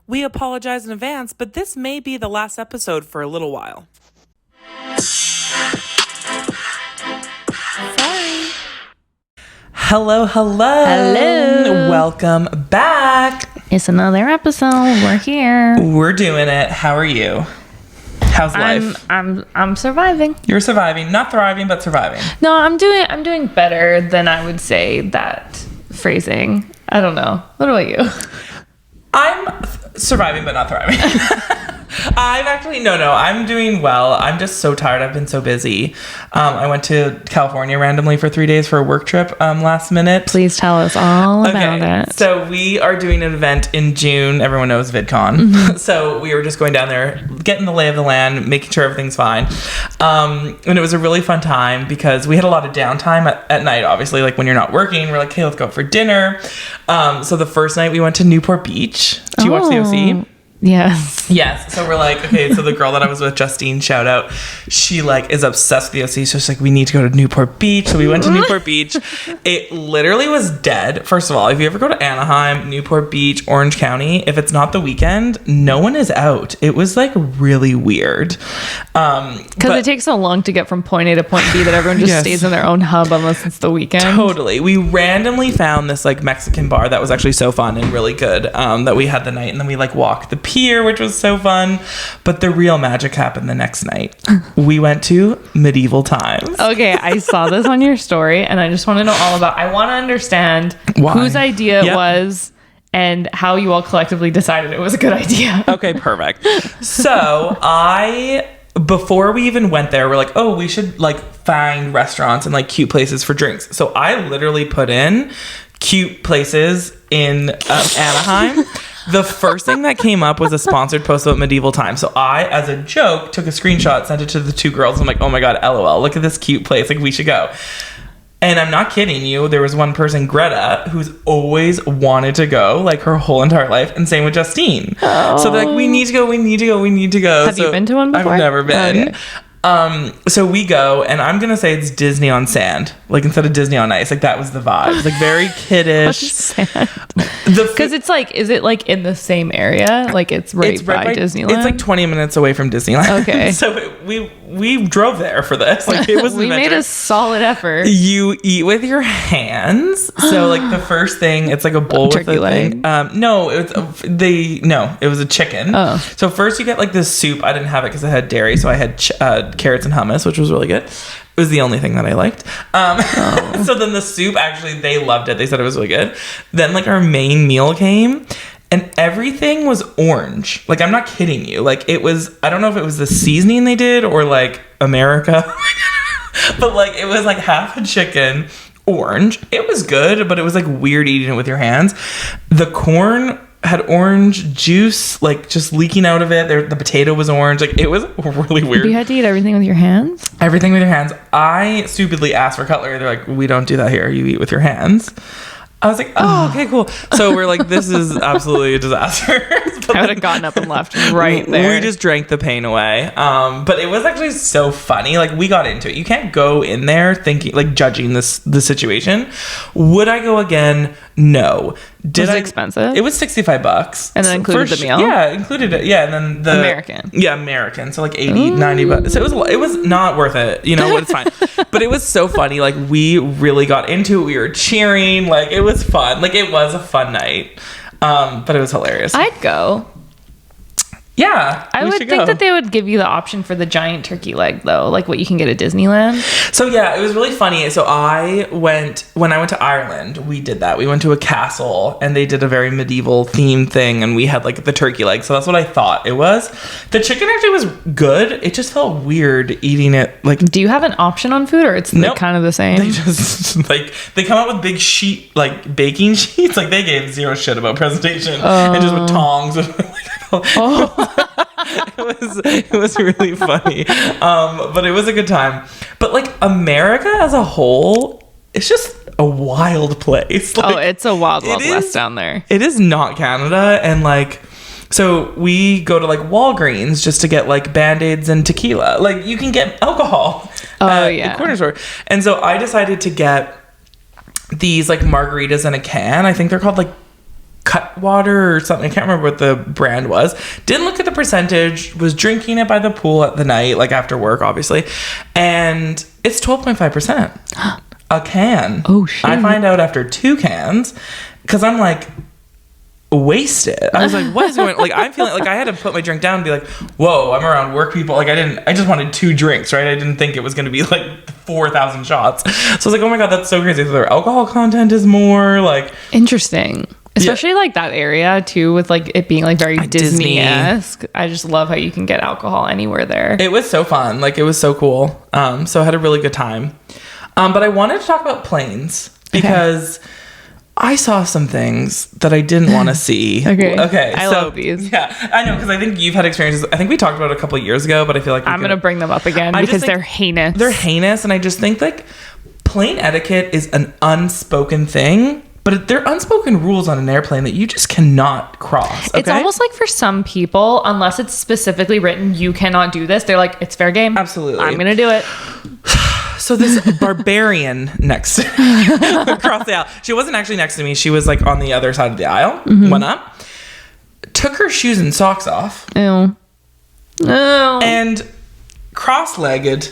We apologize in advance, but this may be the last episode for a little while. Sorry. Hello. Welcome back. It's another episode. We're here. We're doing it. How are you? How's life? I'm surviving. You're surviving. Not thriving, but surviving. No, I'm doing better than I would say that phrasing. I don't know. What about you? I'm surviving, but not thriving. I'm doing well. I'm just so tired. I've been so busy. I went to California randomly for 3 days for a work trip last minute. Please tell us all about it. So we are doing an event in June. Everyone knows VidCon. Mm-hmm. So we were just going down there, getting the lay of the land, making sure everything's fine. And it was a really fun time because we had a lot of downtime at night, obviously. Like when you're not working, we're like, hey, let's go out for dinner. So the first night we went to Newport Beach. Do you watch the OC? Yes. So we're like, okay, so the girl that I was with, Justine, shout out, she like is obsessed with the OC. So she's like, we need to go to Newport Beach. So we went to Newport Beach. It literally was dead. First of all, if you ever go to Anaheim, Newport Beach, Orange County, if it's not the weekend, no one is out. It was like really weird. Because it takes so long to get from point A to point B that everyone just stays in their own hub unless it's the weekend. Totally. We randomly found this like Mexican bar that was actually so fun and really good that we had the night. And then we like walked the pier, which was so fun. But the real magic happened the next night. We went to medieval times. Okay, I saw this on your story and I just want to know all about. I want to understand whose idea it was and how you all collectively decided it was a good idea. Okay, perfect. So before we even went there, we're like, oh, we should like find restaurants and like cute places for drinks. So I literally put in cute places in Anaheim. The first thing that came up was a sponsored post about medieval times. So I, as a joke, took a screenshot, sent it to the two girls. I'm like, oh my God, LOL, look at this cute place. Like, we should go. And I'm not kidding you. There was one person, Greta, who's always wanted to go, like her whole entire life. And same with Justine. Oh. So they're like, we need to go. Have you been to one before? I've never been. Okay. So we go, and I'm gonna say it's Disney on sand, like instead of Disney on ice. Like that was the vibe, like very kiddish. Because it's like, is it like in the same area? Like it's right by Disneyland. It's like 20 minutes away from Disneyland. Okay. So we drove there for this. Like it was we made a solid effort. You eat with your hands. So like the first thing, it's like a bowl with a thing. No, it was a chicken. Oh. So first you get like this soup. I didn't have it because I had dairy, so I had carrots and hummus, which was really good. It was the only thing that I liked. So then the soup, actually, they loved it. They said it was really good. Then like our main meal came and everything was orange. Like, I'm not kidding you. Like it was, I don't know if it was the seasoning they did or like America, but like it was like half a chicken, orange. It was good, but it was like weird eating it with your hands. The corn had orange juice like just leaking out of it. The potato was orange. Like it was really weird. You had to eat everything with your hands? Everything with your hands. I stupidly asked for cutlery. They're like, we don't do that here. You eat with your hands. I was like, oh, okay, cool. So we're like, this is absolutely a disaster. I would have gotten up and left right there. We just drank the pain away. But it was actually so funny. Like we got into it. You can't go in there thinking, like judging the situation. Would I go again? No. Was it expensive? It was $65. And then included the meal? Yeah, included it. Yeah, and then the American. Yeah, American. So like 80, 90 bucks. So it was not worth it. You know, it's fine. But it was so funny. Like we really got into it. We were cheering. Like it was fun. Like it was a fun night. But it was hilarious. I'd go. Yeah, I would think that they would give you the option for the giant turkey leg, though, like what you can get at Disneyland. So yeah, it was really funny. So when I went to Ireland, we did that. We went to a castle and they did a very medieval themed thing, and we had like the turkey leg. So that's what I thought it was. The chicken actually was good. It just felt weird eating it. Like, do you have an option on food, or it's kind of the same? They just like they come out with big baking sheets. Like they gave zero shit about presentation and just with tongs. It was really funny, but it was a good time. But like America as a whole, it's just a wild place. Like, it's a wild west down there. It is not Canada. And like, so we go to like Walgreens just to get like Band-Aids and tequila. Like you can get alcohol at the corner store. And so I decided to get these like margaritas in a can. I think they're called like Cutwater or something. I can't remember what the brand was. Didn't look at the percentage. Was drinking it by the pool at the night, like after work, obviously. And it's 12.5%. A can. Oh, shit. I find out after 2 cans because I'm like, wasted. I was like, what is going on? Like, I'm feeling like I had to put my drink down and be like, whoa, I'm around work people. Like, I just wanted 2 drinks, right? I didn't think it was going to be like 4,000 shots. So I was like, oh my God, that's so crazy. So their alcohol content is more like. Interesting. Especially like that area too, with like it being like very Disney-esque. I just love how you can get alcohol anywhere there. It was so fun. Like, it was so cool. So I had a really good time. But I wanted to talk about planes because I saw some things that I didn't want to see. Okay. I love these. Yeah, I know, because I think you've had experiences. I think we talked about it a couple of years ago, but I feel like I'm going to bring them up again because they're heinous. They're heinous, and I just think like plane etiquette is an unspoken thing. But they're unspoken rules on an airplane that you just cannot cross. Okay? It's almost like for some people, unless it's specifically written, you cannot do this. They're like, it's fair game. Absolutely. I'm going to do it. So this barbarian next across the aisle. She wasn't actually next to me. She was like on the other side of the aisle. Mm-hmm. Went up. Took her shoes and socks off. Ew. And cross-legged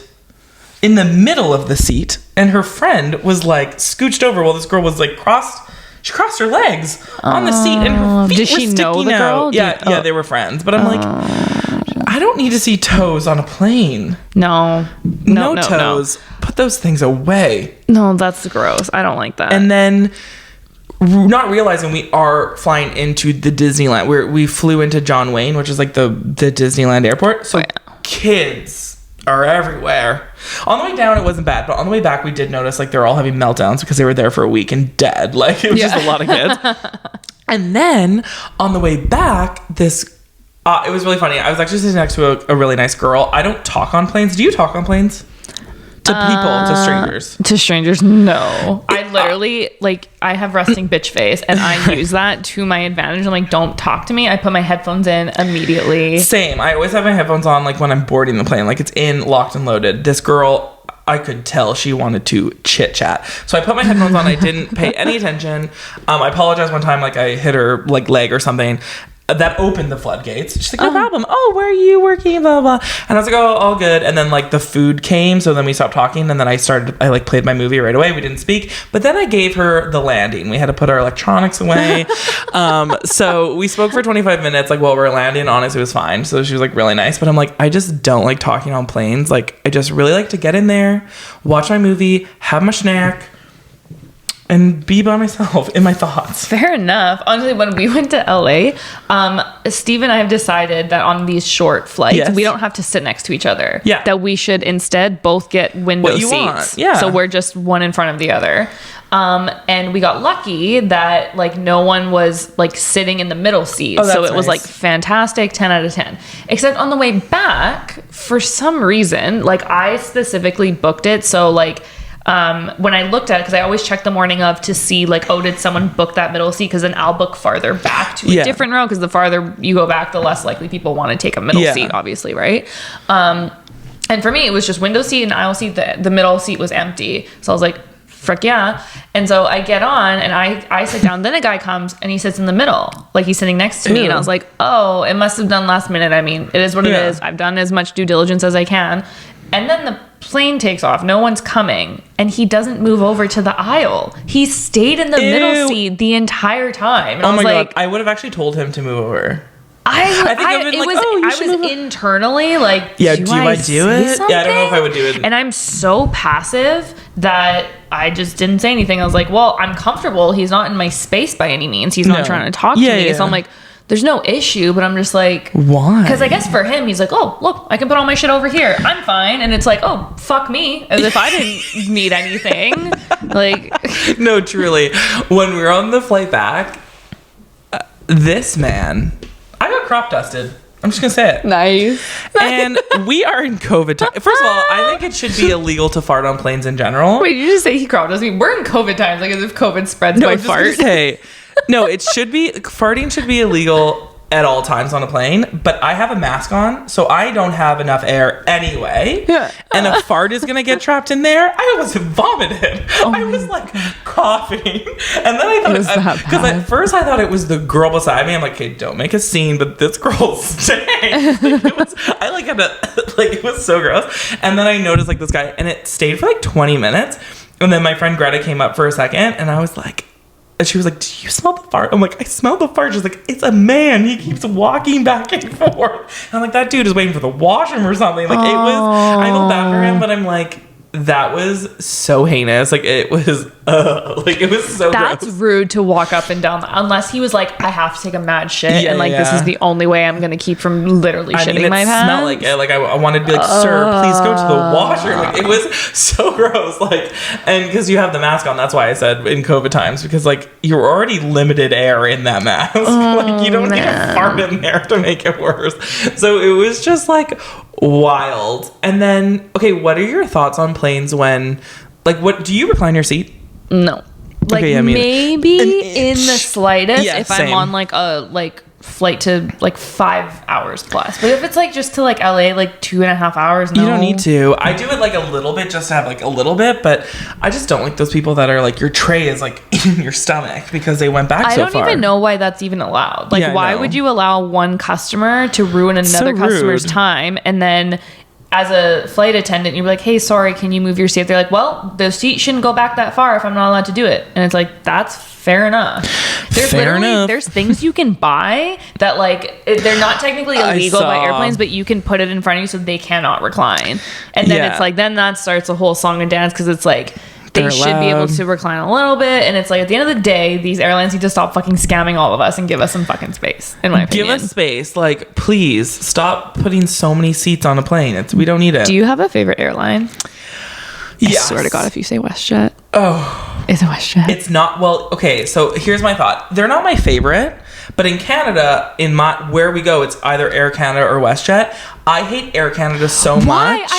in the middle of the seat. And her friend was like scooched over while this girl was like she crossed her legs on the seat and her feet were sticking out. Did she know the girl? Yeah, they were friends. But I'm like, I don't need to see toes on a plane. No toes. No. Put those things away. No, that's gross. I don't like that. And then not realizing we are flying into the Disneyland, where we flew into John Wayne, which is like the Disneyland airport. So kids are everywhere. On the way down, it wasn't bad, but on the way back, we did notice like they were all having meltdowns because they were there for a week and dead. Like, it was just a lot of kids. And then on the way back, it was really funny. I was actually sitting next to a really nice girl. I don't talk on planes. Do you talk on planes? To people, to strangers. To strangers, no. I literally, like, I have resting bitch face, and I use that to my advantage. I'm like, don't talk to me. I put my headphones in immediately. Same. I always have my headphones on, like, when I'm boarding the plane. Like, it's in, locked and loaded. This girl, I could tell she wanted to chit-chat. So I put my headphones on. I didn't pay any attention. I apologized one time, like, I hit her, like, leg or something. That opened the floodgates. She's like, no problem. Oh, where are you working? Blah, blah. And I was like, oh, all good. And then like the food came. So then we stopped talking. And then I like played my movie right away. We didn't speak. But then I gave her the landing. We had to put our electronics away. So we spoke for 25 minutes, like while we were landing. Honestly, it was fine. So she was like really nice. But I'm like, I just don't like talking on planes. Like, I just really like to get in there, watch my movie, have my snack, and be by myself in my thoughts. Fair enough. Honestly, when we went to LA, Steve and I have decided that on these short flights, we don't have to sit next to each other. Yeah. That we should instead both get window seats. Want. Yeah. So we're just one in front of the other. And we got lucky that like no one was like sitting in the middle seat. So it was like fantastic, 10 out of 10. Except on the way back, for some reason, like I specifically booked it. So like, when I looked at it, because I always check the morning of to see like, oh, did someone book that middle seat? Because then I'll book farther back to a different row, because the farther you go back, the less likely people want to take a middle seat, obviously, right? And for me, it was just window seat and aisle seat. The middle seat was empty. So I was like, frick yeah. And so I get on and I sit down. Then a guy comes and he sits in the middle, like he's sitting next to me. And I was like, oh, it must have done last minute. I mean, it is what it is. I've done as much due diligence as I can. And then the plane takes off. No one's coming. And he doesn't move over to the aisle. He stayed in the middle seat the entire time. And I was like, God. I would have actually told him to move over. I was internally like, do I do it? Yeah, I don't know if I would do it. And I'm so passive that I just didn't say anything. I was like, well, I'm comfortable. He's not in my space by any means. He's not trying to talk to me. So I'm like, there's no issue, but I'm just like, why? Because I guess for him, he's like, oh, look, I can put all my shit over here. I'm fine. And it's like, oh, fuck me. As if I didn't need anything. Like, no, truly. When we were on the flight back, this man, I got crop dusted. I'm just going to say it. Nice. And we are in COVID time. First of all, I think it should be illegal to fart on planes in general. Wait, you just say he crop dusted me? We're in COVID times, like as if COVID spreads by fart. No, it should be, farting should be illegal at all times on a plane, but I have a mask on, so I don't have enough air anyway. Yeah. And a fart is gonna get trapped in there. I was vomited. I was like coughing, and then I thought, because at first I thought it was the girl beside me. I'm like, okay, don't make a scene, but this girl's staying. It was so gross. And then I noticed like this guy, and it stayed for like 20 minutes, and then my friend Greta came up for a second, and I was like. And she was like, do you smell the fart? I'm like, I smell the fart. She's like, it's a man. He keeps walking back and forth. And I'm like, that dude is waiting for the washroom or something. Like, it was, I feel bad for him, but I'm like, that was so heinous. Like, it was so That's gross. rude to walk up and down, unless he was like, I have to take a mad shit. And like, this is the only way I'm going to keep from literally shitting my pants. Smelled like it. Like, I wanted to be like, sir, please go to the washroom. Like, it was so gross. Like, and because you have the mask on, that's why I said in COVID times, because like, you're already limited air in that mask. Like, you don't need a fart in there to make it worse. So it was just like wild. And then, okay, what are your thoughts on planes when, like, what do you recline your seat? No. Like, okay, maybe in the slightest if I'm on like a flight to like 5 hours plus. But if it's like just to like LA, like 2.5 hours, no. You don't need to. I do it like a little bit just to have like a little bit, but I just don't like those people that are like, your tray is like in your stomach because they went back so far. I don't even know why that's even allowed. Like, why would you allow one customer to ruin another customer's time, and then as a flight attendant, you're like, hey, sorry, can you move your seat? They're like, well, the seat shouldn't go back that far if I'm not allowed to do it. And it's like, that's fair enough. There's things you can buy that like, they're not technically illegal by airplanes, but you can put it in front of you so they cannot recline. And then it's like, then that starts a whole song and dance, because it's like, they should be able to recline a little bit. And it's like, at the end of the day, these airlines need to stop fucking scamming all of us and give us some fucking space, in my opinion. Give us space. Like, please stop putting so many seats on a plane. We don't need it. Do you have a favorite airline? Yes. I swear to God, if you say WestJet. Oh. Is it WestJet? It's not. Well, okay, so here's my thought. They're not my favorite, but in Canada, where we go, it's either Air Canada or WestJet. I hate Air Canada so much.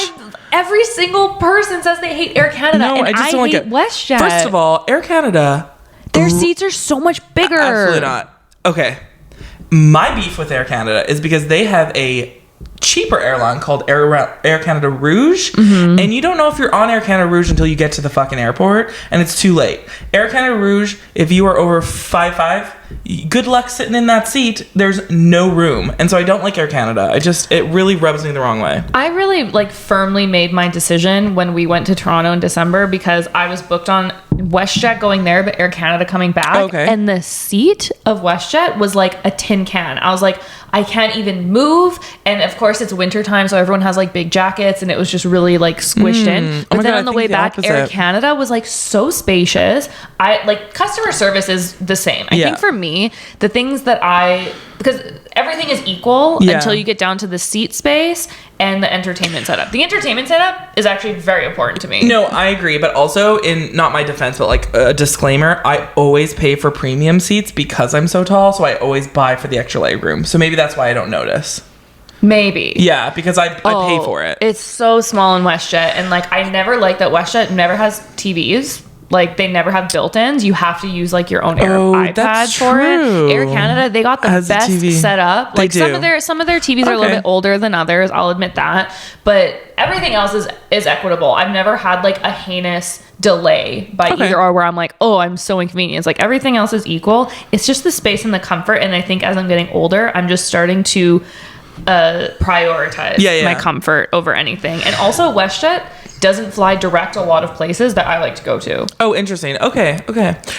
Every single person says they hate Air Canada, and I just don't hate WestJet. First of all, Air Canada, their seats are so much bigger. Absolutely not. Okay, my beef with Air Canada is because they have a cheaper airline called Air Canada Rouge, and you don't know if you're on Air Canada Rouge until you get to the fucking airport, and it's too late. Air Canada Rouge, if you are over 5'5", good luck sitting in that seat. There's no room, and so I don't like Air Canada. It really rubs me the wrong way. I really firmly made my decision when we went to Toronto in December, because I was booked on WestJet going there, but Air Canada coming back. Okay. And the seat of WestJet was like a tin can. I was like, I can't even move. And of course it's winter time, so everyone has like big jackets, and it was just really like squished in. But then on the way back, Air Canada was like so spacious. Customer service is the same. I think for me, the things that because everything is equal until you get down to the seat space and the entertainment setup. The entertainment setup is actually very important to me. No, I agree. But also, in not my defense, but like a disclaimer, I always pay for premium seats because I'm so tall. So I always buy for the extra leg room. So maybe that's why I don't notice. Maybe. Yeah, because I pay for it. It's so small in WestJet. And like, I never like that WestJet never has TVs. Like, they never have built-ins. You have to use like your own iPad for it. Air Canada, they got the best setup. Like, some of their TVs are a little bit older than others, I'll admit that. But everything else is equitable. I've never had like a heinous delay by either or where I'm like, oh, I'm so inconvenienced. Like, everything else is equal. It's just the space and the comfort. And I think as I'm getting older, I'm just starting to prioritize my comfort over anything. And also, WestJet doesn't fly direct a lot of places that I like to go to. Oh, interesting. Okay.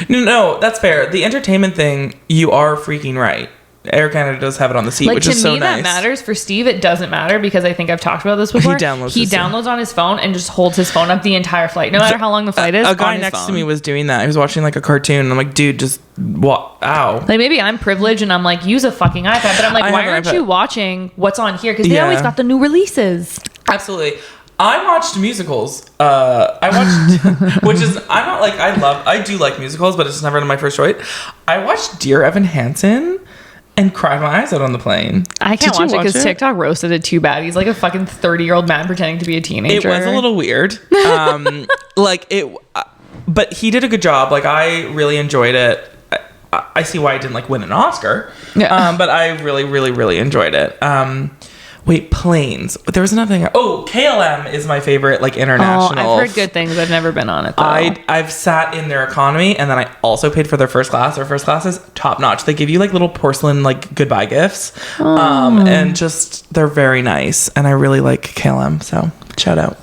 No, that's fair. The entertainment thing, you are freaking right. Air Canada does have it on the seat, which is so nice. To me, that matters. For Steve, it doesn't matter, because I think I've talked about this before. He downloads on his phone and just holds his phone up the entire flight, no matter how long the flight is. A guy next to me was doing that. He was watching like a cartoon, and I'm like, dude, just ow. Like, maybe I'm privileged and I'm like, use a fucking iPad, but I'm like, why aren't you watching what's on here? Because they always got the new releases. Absolutely. I watched musicals. Which is, I do like musicals, but it's never my first choice. I watched Dear Evan Hansen and cried my eyes out on the plane. I can't watch it because TikTok roasted it too bad. He's like a fucking 30-year-old man pretending to be a teenager. It was a little weird. But he did a good job. Like, I really enjoyed it. I see why I didn't like win an Oscar. Yeah. But I really, really, really enjoyed it. Wait, planes. There was another thing. KLM is my favorite, like, international. Oh, I've heard good things. I've never been on it, though. I've sat in their economy, and then I also paid for their first class. Their first class is top notch. They give you, like, little porcelain, like, goodbye gifts. And just, they're very nice. And I really like KLM, so shout out.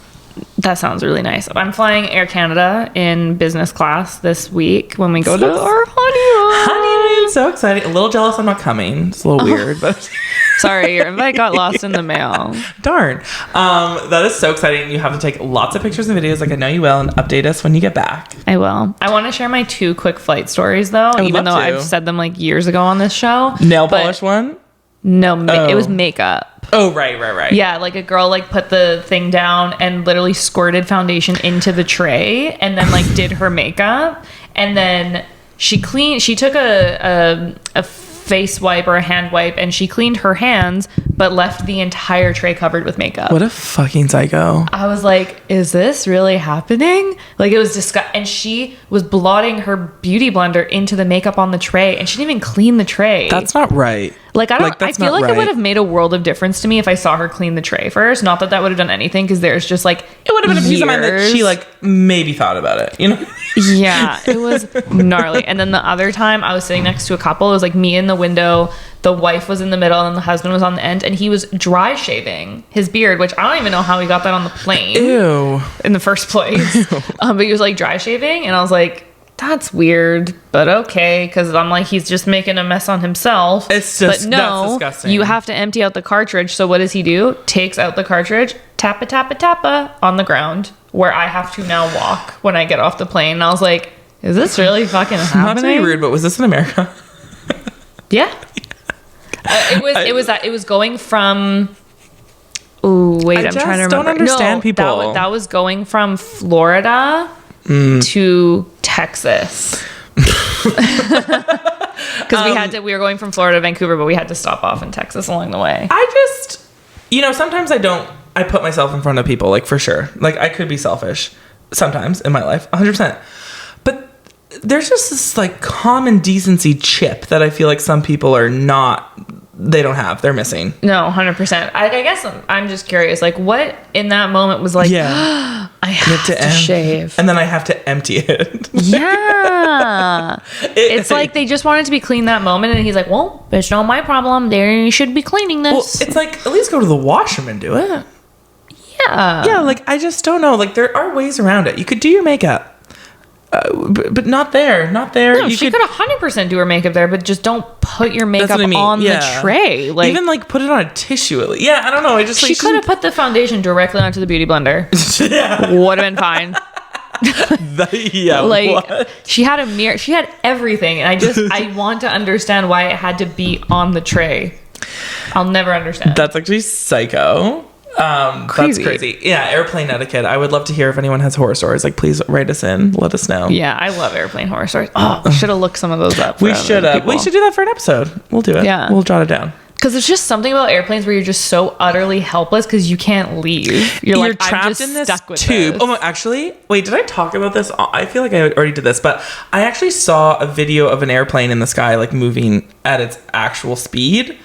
That sounds really nice. I'm flying Air Canada in business class this week when we go to our honeymoon. So exciting. A little jealous I'm not coming. It's a little weird, but... Sorry, your invite got lost in the mail. Darn. That is so exciting. You have to take lots of pictures and videos, like I know you will, and update us when you get back. I will. I want to share my 2 quick flight stories, though, even though I've said them like years ago on this show. Nail polish one? No, it was makeup. Oh, right. Yeah, like a girl like put the thing down and literally squirted foundation into the tray and then like did her makeup. And then she took a face wipe or a hand wipe and she cleaned her hands but left the entire tray covered with makeup. What a fucking psycho. I was like, is this really happening? Like, it was disgusting. And she was blotting her beauty blender into the makeup on the tray and she didn't even clean the tray. That's not right. Like, I feel like it would have made a world of difference to me if I saw her clean the tray first. Not that would have done anything, because there's just like, it would have been a piece of mind that she like maybe thought about it, you know? Yeah, it was gnarly. And then the other time I was sitting next to a couple, it was like me in the window, the wife was in the middle, and then the husband was on the end, and he was dry shaving his beard, which I don't even know how he got that on the plane. Ew. In the first place. But he was like dry shaving, and I was like, that's weird, but okay, because I'm like, he's just making a mess on himself. It's just, but no, that's disgusting. You have to empty out the cartridge. So what does he do? Takes out the cartridge, tappa on the ground, where I have to now walk when I get off the plane. And I was like, is this really fucking happening? Not to be rude, but was this in America? Yeah. It was going from. Oh wait, I'm trying to remember. Don't understand people. That was going from Florida to Texas. Because we were going from Florida to Vancouver, but we had to stop off in Texas along the way. I just, sometimes I put myself in front of people, like, for sure. Like, I could be selfish sometimes in my life, 100%. But there's just this, like, common decency chip that I feel like some people are not, they don't have. They're missing. No, 100%. I guess I'm just curious, like, what in that moment was like, I have to shave. And then I have to empty it. Yeah. It's like they just wanted to be clean that moment, and he's like, well, it's not my problem. They should be cleaning this. Well, it's like, at least go to the washroom and do it. Yeah. Yeah, like, I just don't know. Like, there are ways around it. You could do your makeup. But not there. No, she could 100% do her makeup there, but just don't put your makeup on the tray. Like, even like put it on a tissue. Yeah, I don't know. I just she could have put the foundation directly onto the beauty blender. Yeah, would have been fine. What? She had a mirror. She had everything, and I want to understand why it had to be on the tray. I'll never understand. That's actually psycho. That's crazy. Yeah, airplane etiquette. I would love to hear if anyone has horror stories. Like, please write us in. Let us know. Yeah, I love airplane horror stories. Oh, we should have looked some of those up. We should have. We should do that for an episode. We'll do it. Yeah, we'll jot it down. Because there's just something about airplanes where you're just so utterly helpless because you can't leave. You're like, trapped I'm just in this stuck with tube. Oh, actually, wait, did I talk about this? I feel like I already did this, but I actually saw a video of an airplane in the sky, like, moving at its actual speed.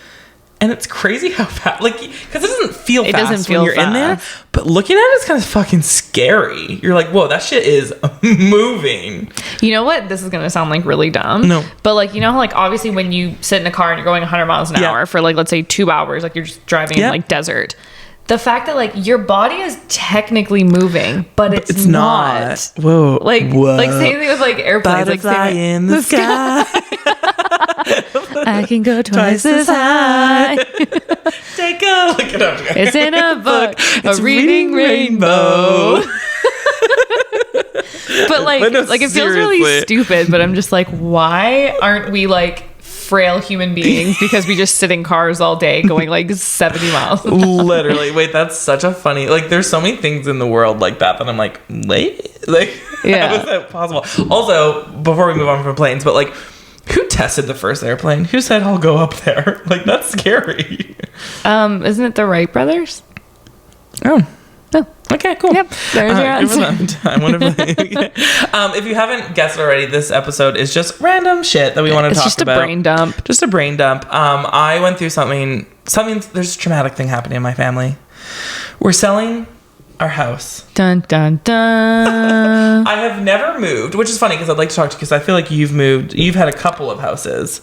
And it's crazy how fast, like, because it doesn't feel fast when you're in there. But looking at it, it's kind of fucking scary. You're like, whoa, that shit is moving. You know what? This is going to sound like really dumb. No. But like, you know how like obviously when you sit in a car and you're going 100 miles an hour for like, let's say 2 hours, like you're just driving in like desert. The fact that like your body is technically moving, but it's not. Whoa. Like same thing with like airplanes. Butterfly in the sky. I can go twice as high. Take a look at it. It's in a book. It's a reading rainbow. But like it feels really stupid, but I'm just like, why aren't we like frail human beings because we just sit in cars all day going like 70 miles an hour. Literally. Wait, that's such a funny, like, there's so many things in the world like that I'm like, wait, like, how is that possible? Also, before we move on from planes, but like, who tested the first airplane? Who said I'll go up there? Like, that's scary. Isn't it the Wright brothers? Oh, Oh. Okay, cool. Yep, there's your answer. I wonder if you haven't guessed already, this episode is just random shit that we want to talk about. It's just a brain dump. Just a brain dump. I went through something, there's a traumatic thing happening in my family. We're selling our house. Dun, dun, dun. I have never moved, which is funny because I'd like to talk to you because I feel like you've moved. You've had a couple of houses.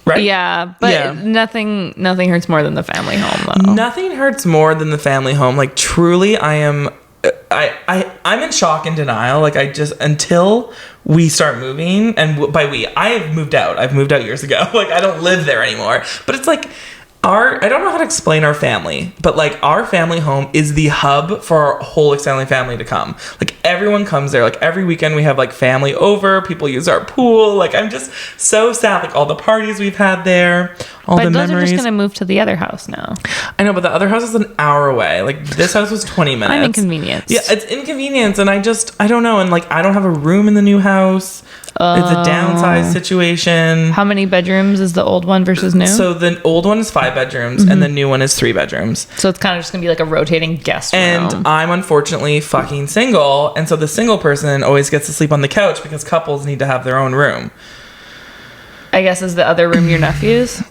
Right? Yeah, but nothing hurts more than the family home, though. Nothing hurts more than the family home. Like, truly, I'm in shock and denial. Like, until we start moving, and by we, I've moved out. I've moved out years ago. Like, I don't live there anymore. But it's like, I don't know how to explain our family, but like our family home is the hub for our whole extended family to come. Like everyone comes there. Like every weekend we have like family over. People use our pool. Like I'm just so sad. Like all the parties we've had there, all the memories. But those are just gonna move to the other house now. I know, but the other house is an hour away. Like this house was 20 minutes. I'm inconvenienced. Yeah, it's inconvenience, and I don't know. And like I don't have a room in the new house. It's a downsized situation. How many bedrooms is the old one versus new? So the old one is 5 bedrooms and the new one is 3 bedrooms. So it's kind of just going to be like a rotating guest room. And I'm unfortunately fucking single. And so the single person always gets to sleep on the couch because couples need to have their own room. I guess is the other room your nephew's?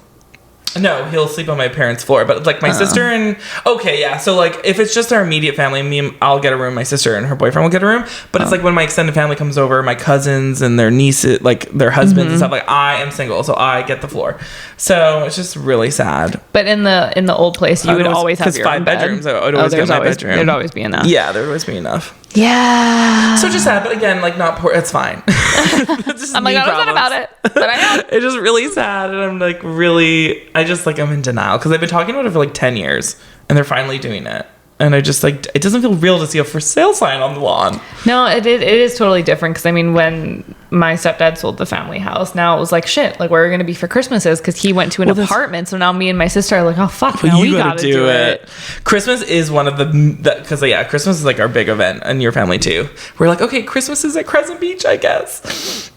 No, he'll sleep on my parents' floor. But like my sister and... Okay, yeah. So like if it's just our immediate family, I'll get a room. My sister and her boyfriend will get a room. But it's like when my extended family comes over, my cousins and their nieces, like their husbands and stuff, like I am single. So I get the floor. So it's just really sad. But in the old place, you would always have your 5 bedrooms. I would always get my bedroom. There'd always be enough. Yeah, there'd always be enough. Yeah. So just sad, but again, like not poor. It's fine. I'm like, I don't know about it, but I know. It's just really sad, and I'm like really, I'm in denial because I've been talking about it for like 10 years, and they're finally doing it. And I just like, it doesn't feel real to see a for sale sign on the lawn. No, it is totally different. Because I mean, when my stepdad sold the family house, now it was like, shit, like where are we going to be for Christmas is because he went to an apartment. So now me and my sister are like, oh fuck, now we gotta do it. Christmas is one of because Christmas is like our big event in your family too. We're like, okay, Christmas is at Crescent Beach, I guess.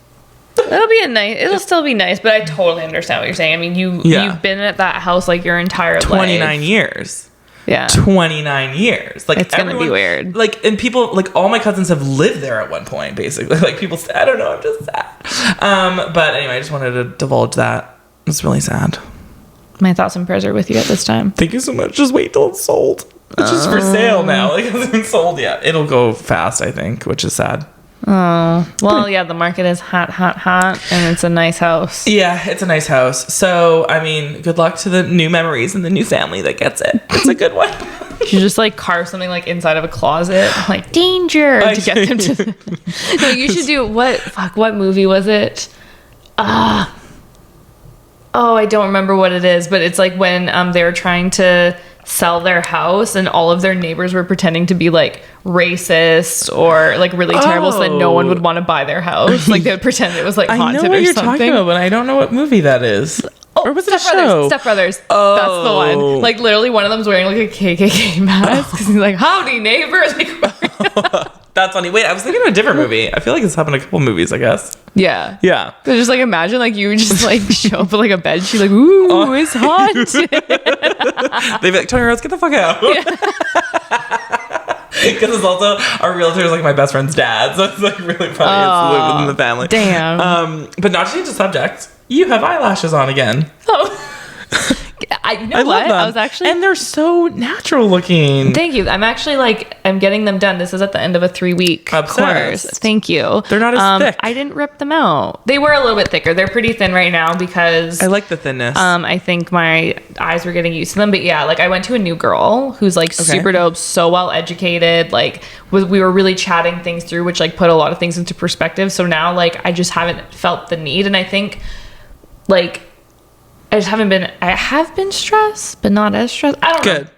It'll still be nice, but I totally understand what you're saying. I mean, you've been at that house like your entire life. 29 years. Yeah. 29 years. Like it's going to be weird. Like, and people, like all my cousins have lived there at one point, basically. Like people say, I don't know, I'm just sad. But anyway, I just wanted to divulge that. It's really sad. My thoughts and prayers are with you at this time. Thank you so much. Just wait till it's sold. It's just for sale now. Like it hasn't been sold yet. It'll go fast, I think, which is sad. Oh, well, yeah, the market is hot, and it's a nice house. Yeah, it's a nice house. So, I mean, good luck to the new memories and the new family that gets it. It's a good one. You just like carve something like inside of a closet, like danger to get them to. No, you should do what movie was it? Oh, I don't remember what it is, but it's like when they were trying to sell their house and all of their neighbors were pretending to be like racist or like really terrible so that no one would want to buy their house. Like they would pretend it was like haunted or something. I know what you're talking about, but I don't know what movie that is. Or was it a show? Step Brothers. Oh. That's the one. Like literally one of them's wearing like a KKK mask because he's like, howdy neighbors. That's funny. Wait, I was thinking of a different movie. I feel like it's happened in a couple movies, I guess. Yeah. Yeah. So just like imagine like you just like show up with like a bed. She's like, ooh, it's haunted. They'd be like, Tony Rose, get the fuck out. Because it's also our realtor is like my best friend's dad. So it's like really funny. It's within the family. Damn. But not to change the subject, you have eyelashes on again. Oh. I love them. I was actually, and they're so natural looking. Thank you. I'm actually like, I'm getting them done. This is at the end of a 3-week course. Thank you. They're not as thick. I didn't rip them out. They were a little bit thicker. They're pretty thin right now because I like the thinness. I think my eyes were getting used to them. But yeah, like I went to a new girl who's like super dope, so well educated. Like we were really chatting things through, which like put a lot of things into perspective. So now like I just haven't felt the need, and I think like. I have been stressed, but not as stressed. I don't know. Good.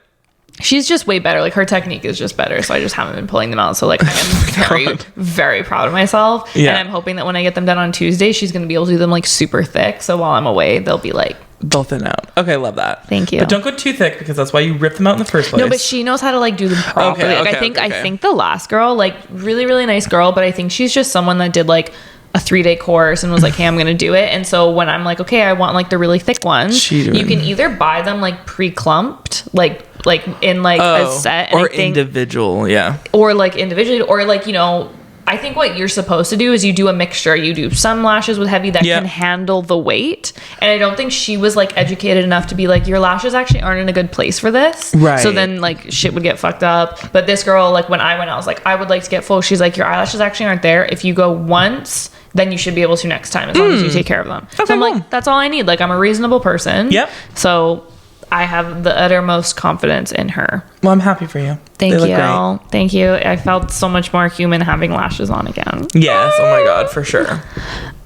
She's just way better. Like her technique is just better. So I just haven't been pulling them out. So like I am very, very proud of myself. Yeah. And I'm hoping that when I get them done on Tuesday, she's going to be able to do them like super thick. So while I'm away, they'll thin out. Okay. Love that. Thank you. But don't go too thick because that's why you rip them out in the first place. No, but she knows how to like do them properly. I think the last girl, like really, really nice girl, but I think she's just someone that did like a 3-day course and was like, hey, I'm gonna do it. And so when I'm like, okay, I want like the really thick ones, you can either buy them like pre-clumped, like like in like a set, and or individual, or like individually, or like, you know, I think what you're supposed to do is you do a mixture. You do some lashes with heavy that can handle the weight. And I don't think she was like educated enough to be like, your lashes actually aren't in a good place for this. Right. So then like shit would get fucked up. But this girl, like when I went, I was like, I would like to get full. She's like, your eyelashes actually aren't there. If you go once, then you should be able to next time, as long as you take care of them. Okay, so I'm like, that's all I need. Like, I'm a reasonable person. Yep. So I have the uttermost confidence in her. Well, I'm happy for you. Thank you. Thank you. I felt so much more human having lashes on again. Yes. Oh my God, for sure.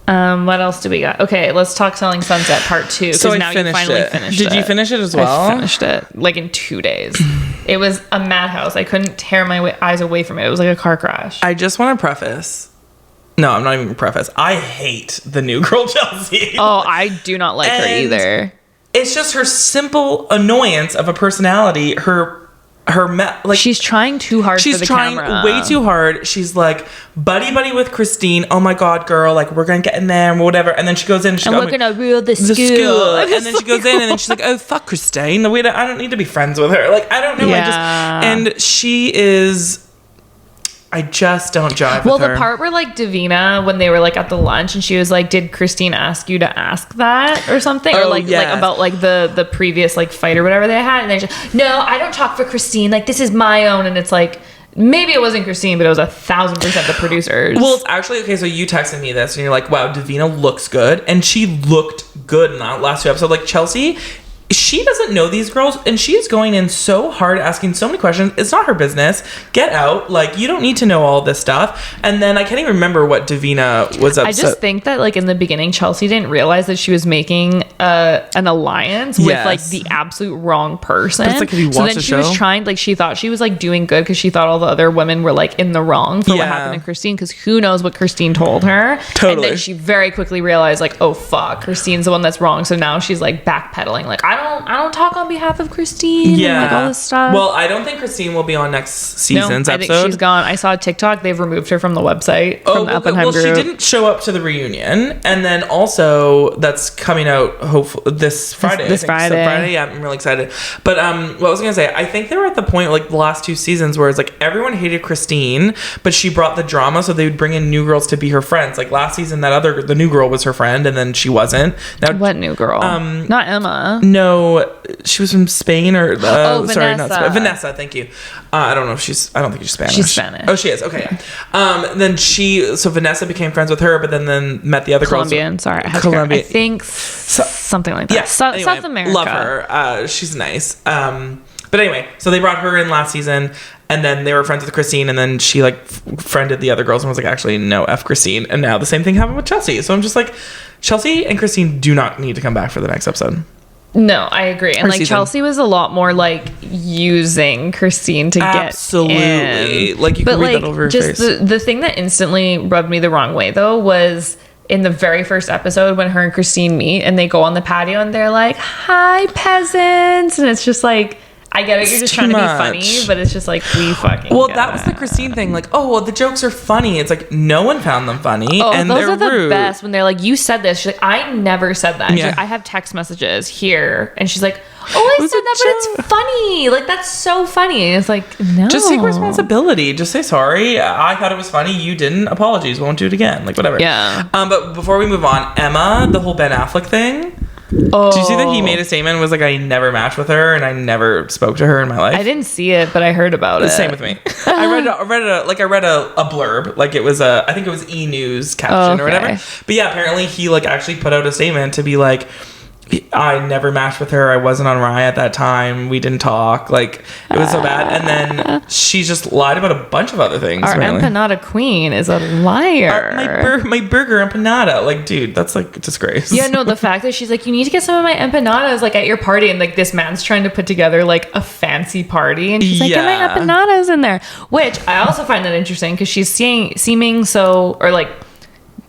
What else do we got? Okay, let's talk Selling Sunset Part 2. So now you finally finished it. Did you finish it as well? I finished it like in 2 days. It was a madhouse. I couldn't tear my eyes away from it. It was like a car crash. I just want to preface. No, I'm not even going to preface. I hate the new girl Chelsea. Oh, I do not like her either. It's just her simple annoyance of a personality. Like she's trying too hard for the camera. She's trying way too hard. She's like buddy with Christine. Oh my God, girl, like we're gonna get in there and whatever. And then she goes in and we're gonna rule the school. And then she goes in and then she's like, oh fuck Christine. I don't need to be friends with her. Like I don't know. Yeah. And she is. I just don't jive with her. Well, the part where like Davina, when they were like at the lunch and she was like, did Christine ask you to ask that or something? Or like about like the previous like fight or whatever they had. And then she's like, no, I don't talk for Christine. Like this is my own. And it's like, maybe it wasn't Christine, but it was 1,000% the producers. Well, it's actually, okay, so you texted me this and you're like, wow, Davina looks good. And she looked good in that last 2 episodes. Like Chelsea, she doesn't know these girls and she is going in so hard, asking so many questions. It's not her business. Get out. Like, you don't need to know all this stuff. And then I can't even remember what Davina was upset. I just think that like in the beginning, Chelsea didn't realize that she was making an alliance with like the absolute wrong person. It's like, if you watch so then the she show, was trying, like she thought she was like doing good because she thought all the other women were like in the wrong for what happened to Christine, because who knows what Christine told her. Totally. And then she very quickly realized like, oh fuck, Christine's the one that's wrong. So now she's like backpedaling. Like I don't talk on behalf of Christine and like all this stuff. Well, I don't think Christine will be on next season's episode. I think she's gone. I saw a TikTok. They've removed her from the website from the Anaheim group. She didn't show up to the reunion. And then also that's coming out hopefully this Friday. This Friday. So Friday, yeah, I'm really excited. But what I was going to say, I think they were at the point like the last 2 seasons where it's like everyone hated Christine, but she brought the drama, so they would bring in new girls to be her friends. Like last season, the new girl was her friend, and then she wasn't. Now, what new girl? Not Emma. No, she was from Spain or Vanessa. Sorry, not Spain. Vanessa, thank you. I don't think she's Spanish. She's Spanish. Oh, she is. Okay, yeah. Then so Vanessa became friends with her, but then met the other Colombian. girls. Sorry, I think something like that. Yeah, anyway, South America. Love her. She's nice. But anyway, so they brought her in last season, and then they were friends with Christine, and then she like friended the other girls and was like, actually, no, F Christine. And now the same thing happened with Chelsea. So I'm just like, Chelsea and Christine do not need to come back for the next episode. No, I agree. And like Chelsea was a lot more like using Christine to get in. Like you can read that over her face. The thing that instantly rubbed me the wrong way though was in the very first episode when her and Christine meet and they go on the patio and they're like, hi peasants, and it's just like, I get it, you're just trying to be funny, but it's just like, we fucking that was the Christine thing. Like, oh, well, the jokes are funny. It's like, no one found them funny. Oh, and those are the rude. best when they're like, you said this. She's like, I never said that. Yeah. She's like, I have text messages here. And she's like, oh, I said that, but it's funny. Like, that's so funny. And it's like, no. Just take responsibility. Just say sorry. I thought it was funny. You didn't. Apologies. Won't do it again. Like, whatever. Yeah. But before we move on, Emma, the whole Ben Affleck thing. Oh. Did you see that he made a statement? Was like, I never matched with her and I never spoke to her in my life. I didn't see it, but I heard about it. Same with me. I read a blurb. Like it was I think it was E! News caption or whatever. But yeah, apparently he like actually put out a statement to be like, I never matched with her. I wasn't on Rye at that time. We didn't talk. Like, it was so bad. And then she just lied about a bunch of other things. Our empanada queen is a liar. My burger empanada. Like, dude, that's like a disgrace. Yeah, no, the fact that she's like, you need to get some of my empanadas like at your party, and like this man's trying to put together like a fancy party, and she's like, get my empanadas in there. Which I also find that interesting because she's seeming so, or like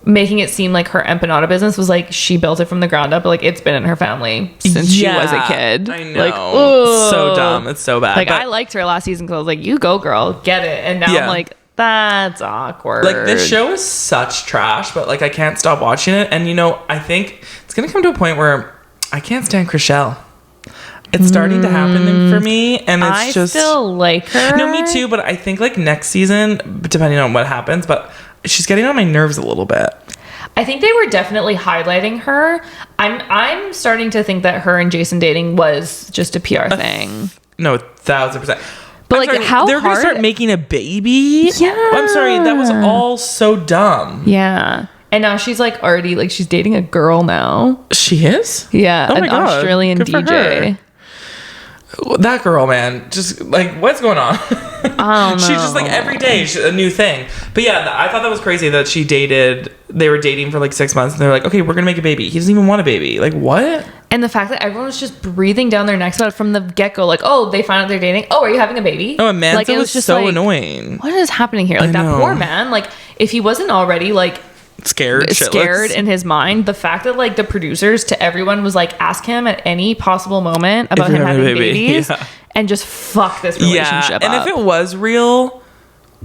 making it seem like her empanada business was like she built it from the ground up, but like it's been in her family since she was a kid. I know. Like, so dumb. It's so bad. Like, I liked her last season because I was like, you go girl, get it. And now I'm like, that's awkward. Like, this show is such trash, but like I can't stop watching it. And you know, I think it's gonna come to a point where I can't stand Chriselle. It's starting to happen for me, and I still like her. No, me too, but I think like next season, depending on what happens, but she's getting on my nerves a little bit. I think they were definitely highlighting her. I'm starting to think that her and Jason dating was just a PR thing. No, 1,000%. But like, how they're gonna start making a baby? Yeah. I'm sorry, that was all so dumb. Yeah. And now she's like already like she's dating a girl now. She is? Yeah, an Australian DJ. That girl, man, just like, what's going on? I don't know. She's just like every day a new thing. But yeah, I thought that was crazy that they were dating for like 6 months and they're like, okay, we're gonna make a baby. He doesn't even want a baby. Like, what? And the fact that everyone was just breathing down their necks about it from the get-go, like, oh, they find out they're dating. Oh, are you having a baby? Oh, and Manson was just so annoying. What is happening here? Like, that poor man, like, if he wasn't already like scared in his mind, the fact that like the producers to everyone was like, ask him at any possible moment about him having babies and just fuck this relationship up. And if it was real,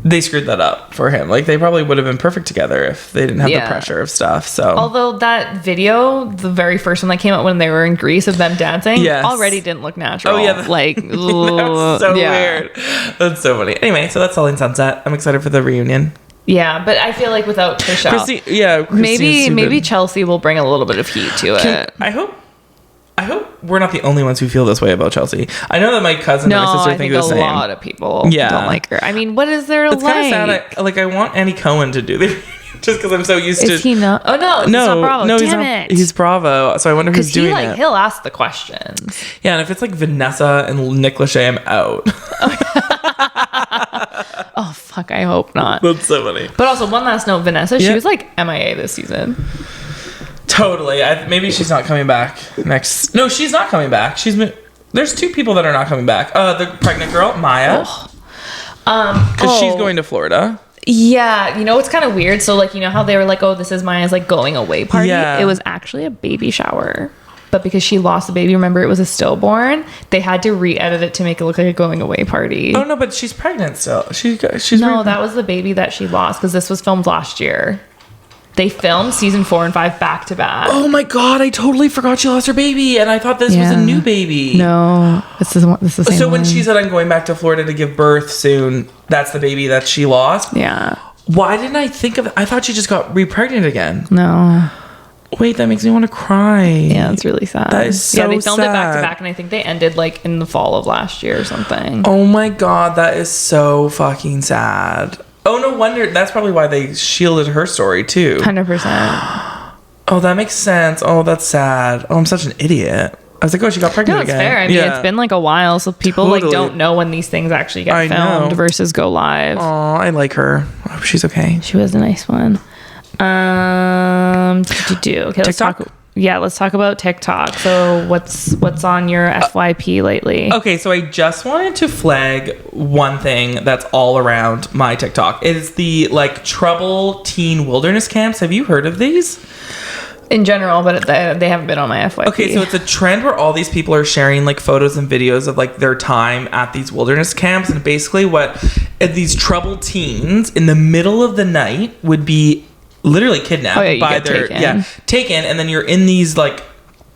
they screwed that up for him. Like, they probably would have been perfect together if they didn't have the pressure of stuff. So, although that video, the very first one that came out when they were in Greece of them dancing, already didn't look natural. Oh yeah, like that's so weird. That's so funny. Anyway, so that's Selling Sunset. I'm excited for the reunion. Yeah, but I feel like without Christine, maybe Chelsea will bring a little bit of heat to it. I hope we're not the only ones who feel this way about Chelsea. I know that my cousin and my sister think the same. A lot of people don't like her. I mean, what is there it's like? Kind of sad. I want Andy Cohen to do the just because I'm so used to. Is he not? Oh no, it's not Bravo. No, Damn it. He's Bravo. So I wonder who's doing it. He'll ask the questions. Yeah, and if it's like Vanessa and Nick Lachey, I'm out. Oh fuck! I hope not. That's so funny. But also, one last note: Vanessa, she was like MIA this season. Totally. Maybe she's not coming back next. No, she's not coming back. There's 2 people that are not coming back. The pregnant girl, Maya. Because she's going to Florida. Yeah, you know it's kind of weird. So like, you know how they were like, oh, this is Maya's like going away party. Yeah. It was actually a baby shower. But because she lost the baby, remember it was a stillborn, they had to re-edit it to make it look like a going away party. Oh no, but she's pregnant still. She's that was the baby that she lost because this was filmed last year. They filmed season 4 and 5 back to back. Oh my god, I totally forgot she lost her baby, and I thought this was a new baby. No, this is the same. So when she said I'm going back to Florida to give birth soon, that's the baby that she lost. Yeah. Why didn't I think of it? I thought she just got re-pregnant again. No. Wait, that makes me want to cry. Yeah, it's really sad. That is so sad. Yeah, they filmed it back to back, and I think they ended like in the fall of last year or something. Oh my god, that is so fucking sad. Oh, no wonder. That's probably why they shielded her story, too. 100%. Oh, that makes sense. Oh, that's sad. Oh, I'm such an idiot. I was like, oh, she got pregnant again. No, it's fair. I mean, it's been like a while, so people like don't know when these things actually get filmed versus go live. Oh, I like her. I hope she's okay. She was a nice one. Okay, let's talk about TikTok. So what's on your FYP lately? Okay, so I just wanted to flag one thing that's all around my TikTok. It is the like trouble teen wilderness camps. Have you heard of these? In general, but they haven't been on my FYP. Okay, so it's a trend where all these people are sharing like photos and videos of like their time at these wilderness camps, and basically what these troubled teens in the middle of the night would be literally kidnapped taken, and then you're in these like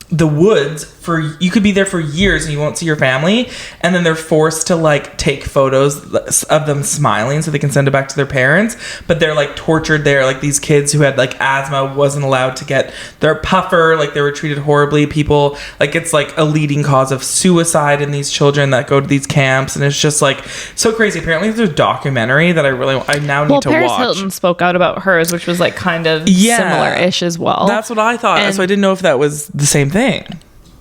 the woods you could be there for years and you won't see your family, and then they're forced to like take photos of them smiling so they can send it back to their parents, but they're like tortured there. Like these kids who had like asthma wasn't allowed to get their puffer, like they were treated horribly. People like it's like a leading cause of suicide in these children that go to these camps, and it's just like so crazy. Apparently there's a documentary that I now need to watch. Paris Hilton spoke out about hers, which was like kind of similar-ish as well. That's what I thought, so I didn't know if that was the same thing.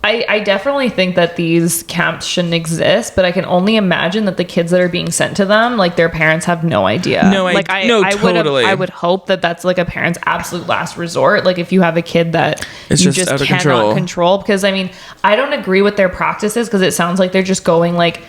I definitely think that these camps shouldn't exist, but I can only imagine that the kids that are being sent to them, like their parents have no idea. Totally. I would hope that that's like a parent's absolute last resort. Like if you have a kid that you just cannot control, because I mean, I don't agree with their practices because it sounds like they're just going like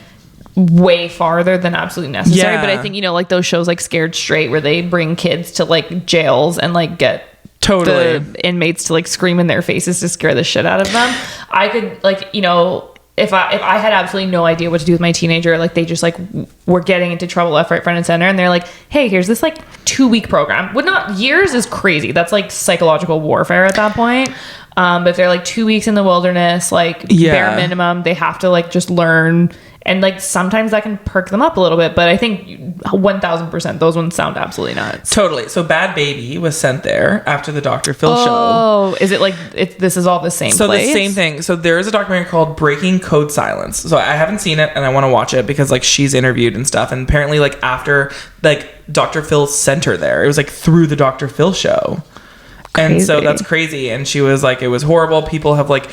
way farther than absolutely necessary. Yeah. But I think, you know, like those shows like Scared Straight where they bring kids to like jails and like get the inmates to like scream in their faces to scare the shit out of them. I could like, you know, if I had absolutely no idea what to do with my teenager, like they just like were getting into trouble left, right, front, and center, and they're like, hey, here's this like 2-week program. Would not years is crazy. That's like psychological warfare at that point. But if they're like 2 weeks in the wilderness, like bare minimum, they have to like just learn. And like sometimes that can perk them up a little bit, but I think 1000% those ones sound absolutely nuts. Totally. So Bad Baby was sent there after the Dr. Phil show. Oh, is it like this is all the same place? The same thing. So there is a documentary called Breaking Code Silence. So I haven't seen it and I want to watch it because like she's interviewed and stuff. And apparently like after like Dr. Phil sent her there, it was like through the Dr. Phil show. Crazy. And so that's crazy. And she was like, it was horrible. People have like,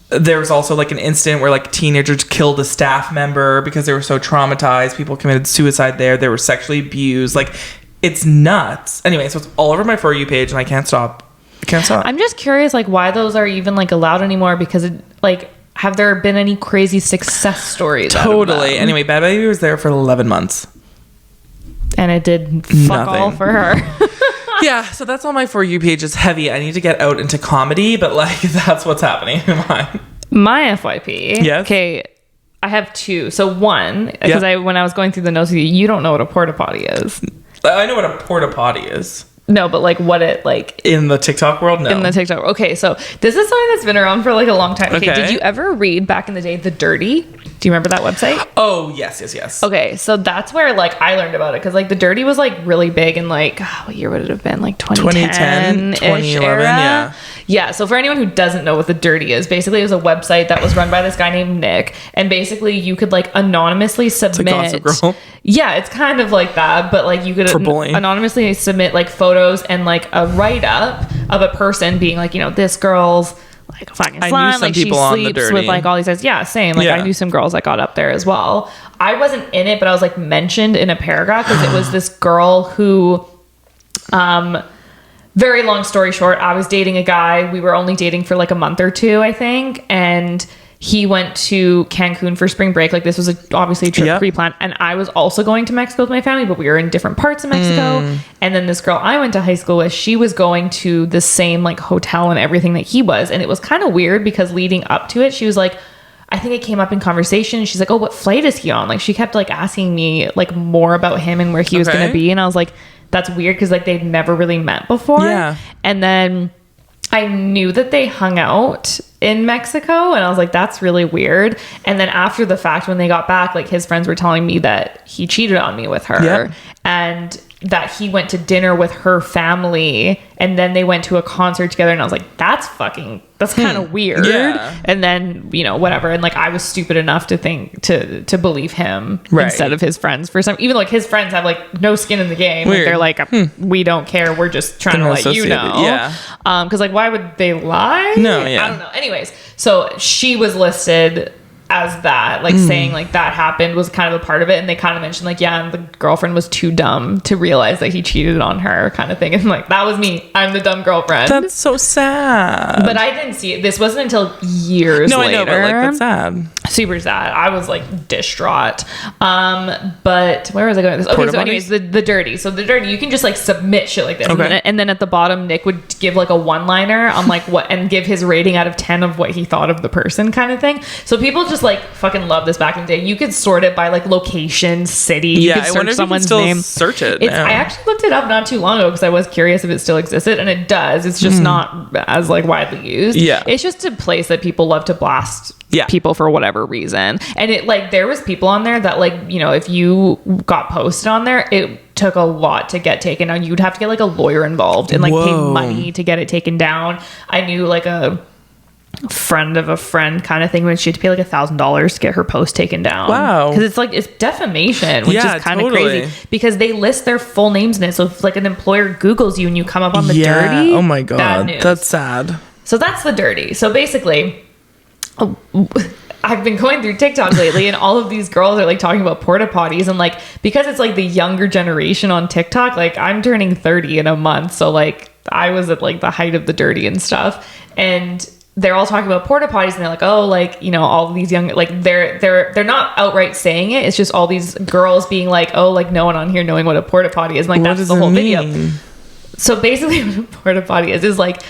there was also like an incident where like teenagers killed a staff member because they were so traumatized. People committed suicide there. They were sexually abused. Like, it's nuts. Anyway, so it's all over my For You page and I can't stop. I'm just curious like why those are even like allowed anymore, because it like, have there been any crazy success stories? Totally. Anyway, Bad Baby was there for 11 months. And it did fuck all for her. Yeah, so that's all my For You page is heavy. I need to get out into comedy, but like that's what's happening in mine. My FYP. Yes. Okay, I have 2. So one, because when I was going through the notes, you don't know what a porta potty is. I know what a porta potty is. No, but like what it like in the TikTok world? No. In the TikTok. Okay, so this is something that's been around for like a long time. Okay, did you ever read back in the day The Dirty? Do you remember that website? Oh, yes. Okay, so that's where like I learned about it, because like The Dirty was like really big in like what year would it have been? Like 2010, 2011, era? Yeah, so for anyone who doesn't know what The Dirty is, basically it was a website that was run by this guy named Nick, and basically you could like anonymously submit. It's like Gossip Girl. Yeah, it's kind of like that, but like you could anonymously submit like photos and like a write-up of a person being like, you know, this girl's like fucking slime, like she sleeps with like all these guys. Yeah, same. Like I knew some girls that got up there as well. I wasn't in it, but I was like mentioned in a paragraph because it was this girl who, very long story short, I was dating a guy. We were only dating for like a month or 2, I think. And he went to Cancun for spring break. Like this was obviously a trip pre-planned. And I was also going to Mexico with my family, but we were in different parts of Mexico. And then this girl I went to high school with, she was going to the same like hotel and everything that he was. And it was kind of weird because leading up to it, she was like, I think it came up in conversation. She's like, oh, what flight is he on? Like she kept like asking me like more about him and where he was going to be. And I was like, that's weird, because like they'd never really met before. Yeah. And then I knew that they hung out in Mexico, and I was like, that's really weird. And then after the fact, when they got back, like his friends were telling me that he cheated on me with her, and that he went to dinner with her family, and then they went to a concert together. And I was like, that's kind of weird. Yeah. And then, you know, whatever. And like, I was stupid enough to think to believe him instead of his friends for some, even like his friends have like no skin in the game. Weird. Like they're like, we don't care. We're just trying to let you know. Yeah. Cause like, why would they lie? No. Yeah. I don't know. Anyways. So she was listed as that, like saying like that happened was kind of a part of it, and they kind of mentioned like, yeah, and the girlfriend was too dumb to realize that he cheated on her, kind of thing. And like, that was me. I'm the dumb girlfriend. That's so sad. But I didn't see it. This wasn't until years later. I know, but like, that's sad. Super sad. I was like distraught. But where was I going with this? Okay, so anyways, the Dirty. So The Dirty, you can just like submit shit like this. Okay. And then at the bottom, Nick would give like a one-liner on like what, and give his rating out of 10 of what he thought of the person, kind of thing. So people just like fucking love this back in the day. You could sort it by like location, city. You could search someone's name. Search it. I actually looked it up not too long ago because I was curious if it still existed, and it does. It's just not as like widely used. Yeah. It's just a place that people love to blast people for whatever reason. And it like, there was people on there that like, you know, if you got posted on there, it took a lot to get taken down. You'd have to get like a lawyer involved and like pay money to get it taken down. I knew like a friend of a friend kind of thing when she had to pay like $1,000 to get her post taken down. Wow. Because it's like, it's defamation, which is kind of crazy because they list their full names in it. So if like an employer Googles you and you come up on The Dirty, oh my God, that's sad. So that's The Dirty. So basically, I've been going through TikTok lately, and all of these girls are like talking about porta potties, and like, because it's like the younger generation on TikTok, like I'm turning 30 in a month. So like I was at like the height of The Dirty and stuff, and they're all talking about porta potties, and they're like, oh, like, you know, all of these young, like they're not outright saying it. It's just all these girls being like, oh, like no one on here knowing what a porta potty is. And, like, that's the whole video. So basically what a porta potty is like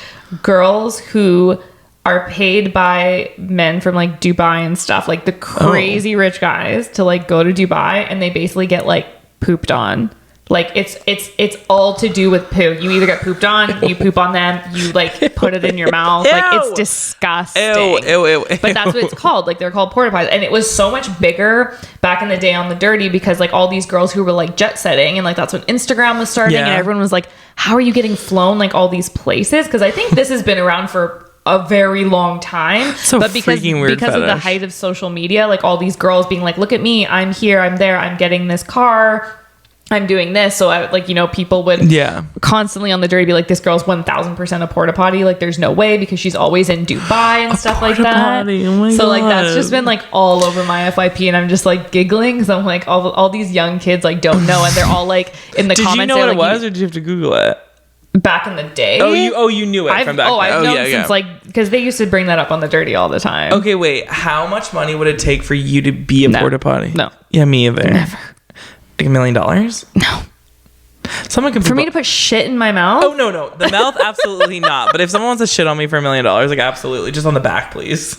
girls who are paid by men from like Dubai and stuff, like the crazy rich guys, to like go to Dubai, and they basically get like pooped on. Like it's all to do with poo. You either get pooped on, you poop on them, you like put it in your mouth. Like it's disgusting. Ew. But that's what it's called. Like they're called porta potties. And it was so much bigger back in the day on The Dirty, because like all these girls who were like jet setting, and like that's when Instagram was starting, and everyone was like, how are you getting flown like all these places? Because I think this has been around for a very long time. But because of the height of social media, like all these girls being like, look at me, I'm here, I'm there, I'm getting this car, I'm doing this. So I like, people would constantly on The Dirty be like, this girl's 1000% a porta potty. Like there's no way, because she's always in Dubai and stuff like that. Oh so like that's just been like all over my FYP, and I'm just like giggling because I'm like all these young kids like don't know, and they're all like in the comments. Did you know what it was, or did you have to Google it? Back in the day. You knew it from back then. I've known since like, because they used to bring that up on The Dirty all the time. Okay, wait. How much money would it take for you to be a porta potty? No. Yeah, me either. Never. Like $1 million? No. Someone can for me to put shit in my mouth? Oh, no. The mouth, absolutely not. But if someone wants to shit on me for $1 million, like absolutely. Just on the back, please.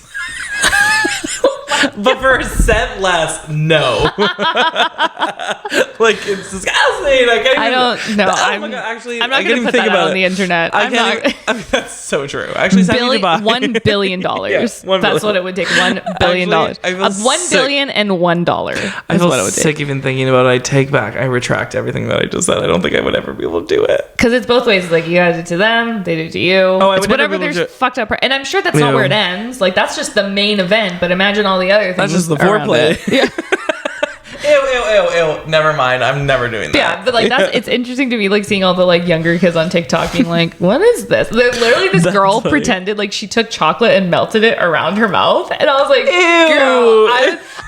But for a cent less, no. Like, it's disgusting. I don't know. Oh my God, actually, I'm not going to put that out on the internet. I mean, that's so true. Actually, $1 billion. That's what it would take. $1 billion. $1 billion and $1. I feel sick even thinking about it. I take back. I retract everything that I just said. I don't think I would ever be able to do it. Because it's both ways. It's like, you guys do it to them, they do it to you. Oh, it's whatever there's fucked up. And I'm sure that's not where it ends. Like, that's just the main event. But imagine all the other things. That's just the foreplay. Yeah. Ew. Never mind. I'm never doing that. Yeah, but like it's interesting to me, like seeing all the like younger kids on TikTok being like, what is this? Literally this girl pretended like she took chocolate and melted it around her mouth. And I was like, ew. Girl,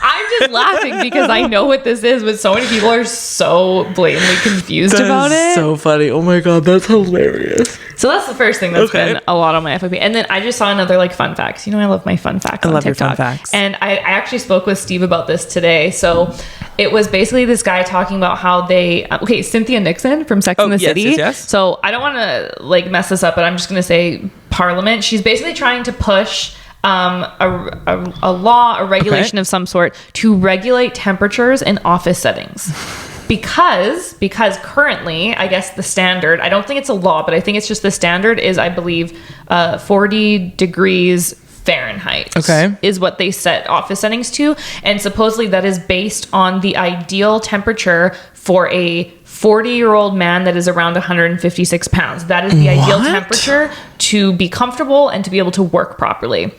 I'm just laughing because I know what this is, but so many people are so blatantly confused about it. That's so funny. Oh my God, that's hilarious. So that's the first thing that's been a lot on my FYP. And then I just saw another like fun facts. I love my fun facts on TikTok. Your fun facts. And I actually spoke with Steve about this today. So it was basically this guy talking about how they Cynthia Nixon from Sex and the City. Yes. So I don't want to like mess this up, but I'm just going to say Parliament. She's basically trying to push a law, a regulation of some sort to regulate temperatures in office settings. Because currently, I guess the standard, I don't think it's a law, but I think it's just the standard is, I believe, 40 degrees Fahrenheit is what they set office settings to. And supposedly that is based on the ideal temperature for a 40-year-old man that is around 156 pounds. That is the ideal temperature to be comfortable and to be able to work properly.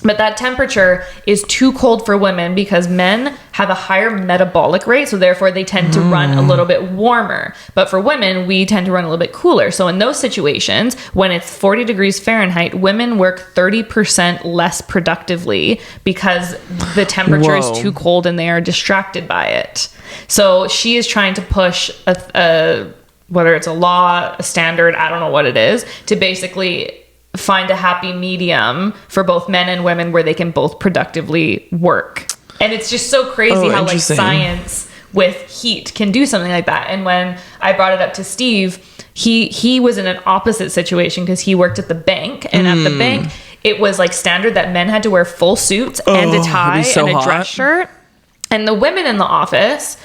But that temperature is too cold for women because men have a higher metabolic rate, so therefore they tend to run a little bit warmer. But for women, we tend to run a little bit cooler. So in those situations, when it's 40 degrees Fahrenheit, women work 30% less productively because the temperature is too cold and they are distracted by it. So she is trying to push whether it's a law, a standard, I don't know what it is, to basically find a happy medium for both men and women where they can both productively work. And it's just so crazy how like science with heat can do something like that. And when I brought it up to Steve, he was in an opposite situation because he worked at the bank, and at the bank it was like standard that men had to wear full suits and a tie and a dress shirt, and the women in the office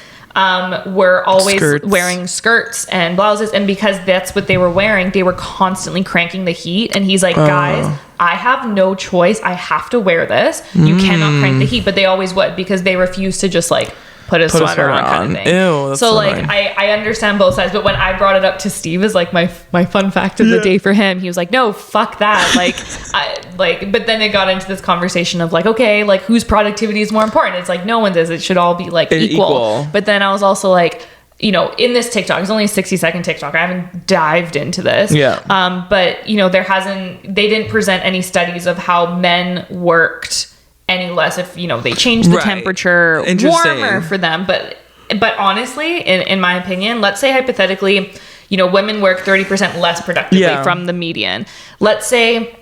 were always wearing skirts and blouses, and because that's what they were wearing, they were constantly cranking the heat. And he's like, guys, I have no choice, I have to wear this, you cannot crank the heat. But they always would, because they refused to just like put a sweater on kind of thing. Ew, that's so like I understand both sides, but when I brought it up to Steve as like my fun fact of the day for him, he was like, no, fuck that. But then it got into this conversation of like, okay, like whose productivity is more important? It's like no one's is. It should all be like equal. But then I was also like, in this TikTok, it's only a 60-second TikTok. I haven't dived into this. Yeah. But they didn't present any studies of how men worked any less if they changed the temperature warmer for them. But honestly, in my opinion, let's say hypothetically, women work 30% less productively from the median. Let's say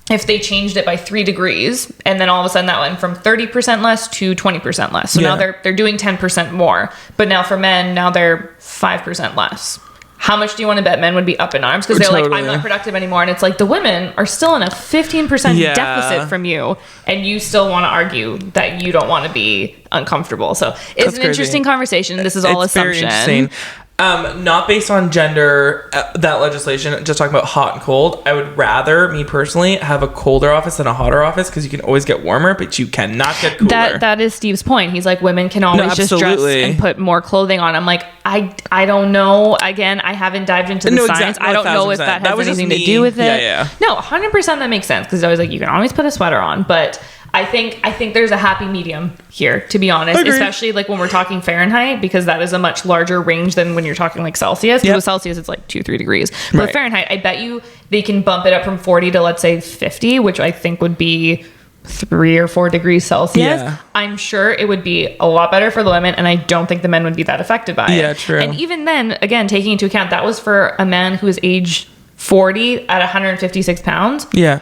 if they changed it by 3 degrees, and then all of a sudden that went from 30% less to 20% less. So now they're doing 10% more. But now for men, now they're 5% less. how much do you want to bet men would be up in arms? Because they're like, I'm not productive anymore. And it's like, the women are still in a 15% deficit from you. And you still want to argue that you don't want to be uncomfortable. So it's an interesting conversation. This is all assumption. Very interesting. Not based on gender, that legislation, just talking about hot and cold. I would rather, me personally, have a colder office than a hotter office because you can always get warmer, but you cannot get cooler. That is Steve's point. He's like, women can always just dress and put more clothing on. I'm like, I don't know. Again, I haven't dived into the science. I don't know if that has anything to do with it. Yeah. No, 100% that makes sense because I was like, you can always put a sweater on, but I think there's a happy medium here, to be honest. Agreed. Especially like when we're talking Fahrenheit, because that is a much larger range than when you're talking like Celsius. Because with Celsius, it's like 2-3 degrees. But with Fahrenheit, I bet you they can bump it up from 40 to, let's say, 50, which I think would be 3 or 4 degrees Celsius. Yeah. I'm sure it would be a lot better for the women, and I don't think the men would be that affected by it. Yeah, true. And even then, again, taking into account that was for a man who is age 40 at 156 pounds. Yeah.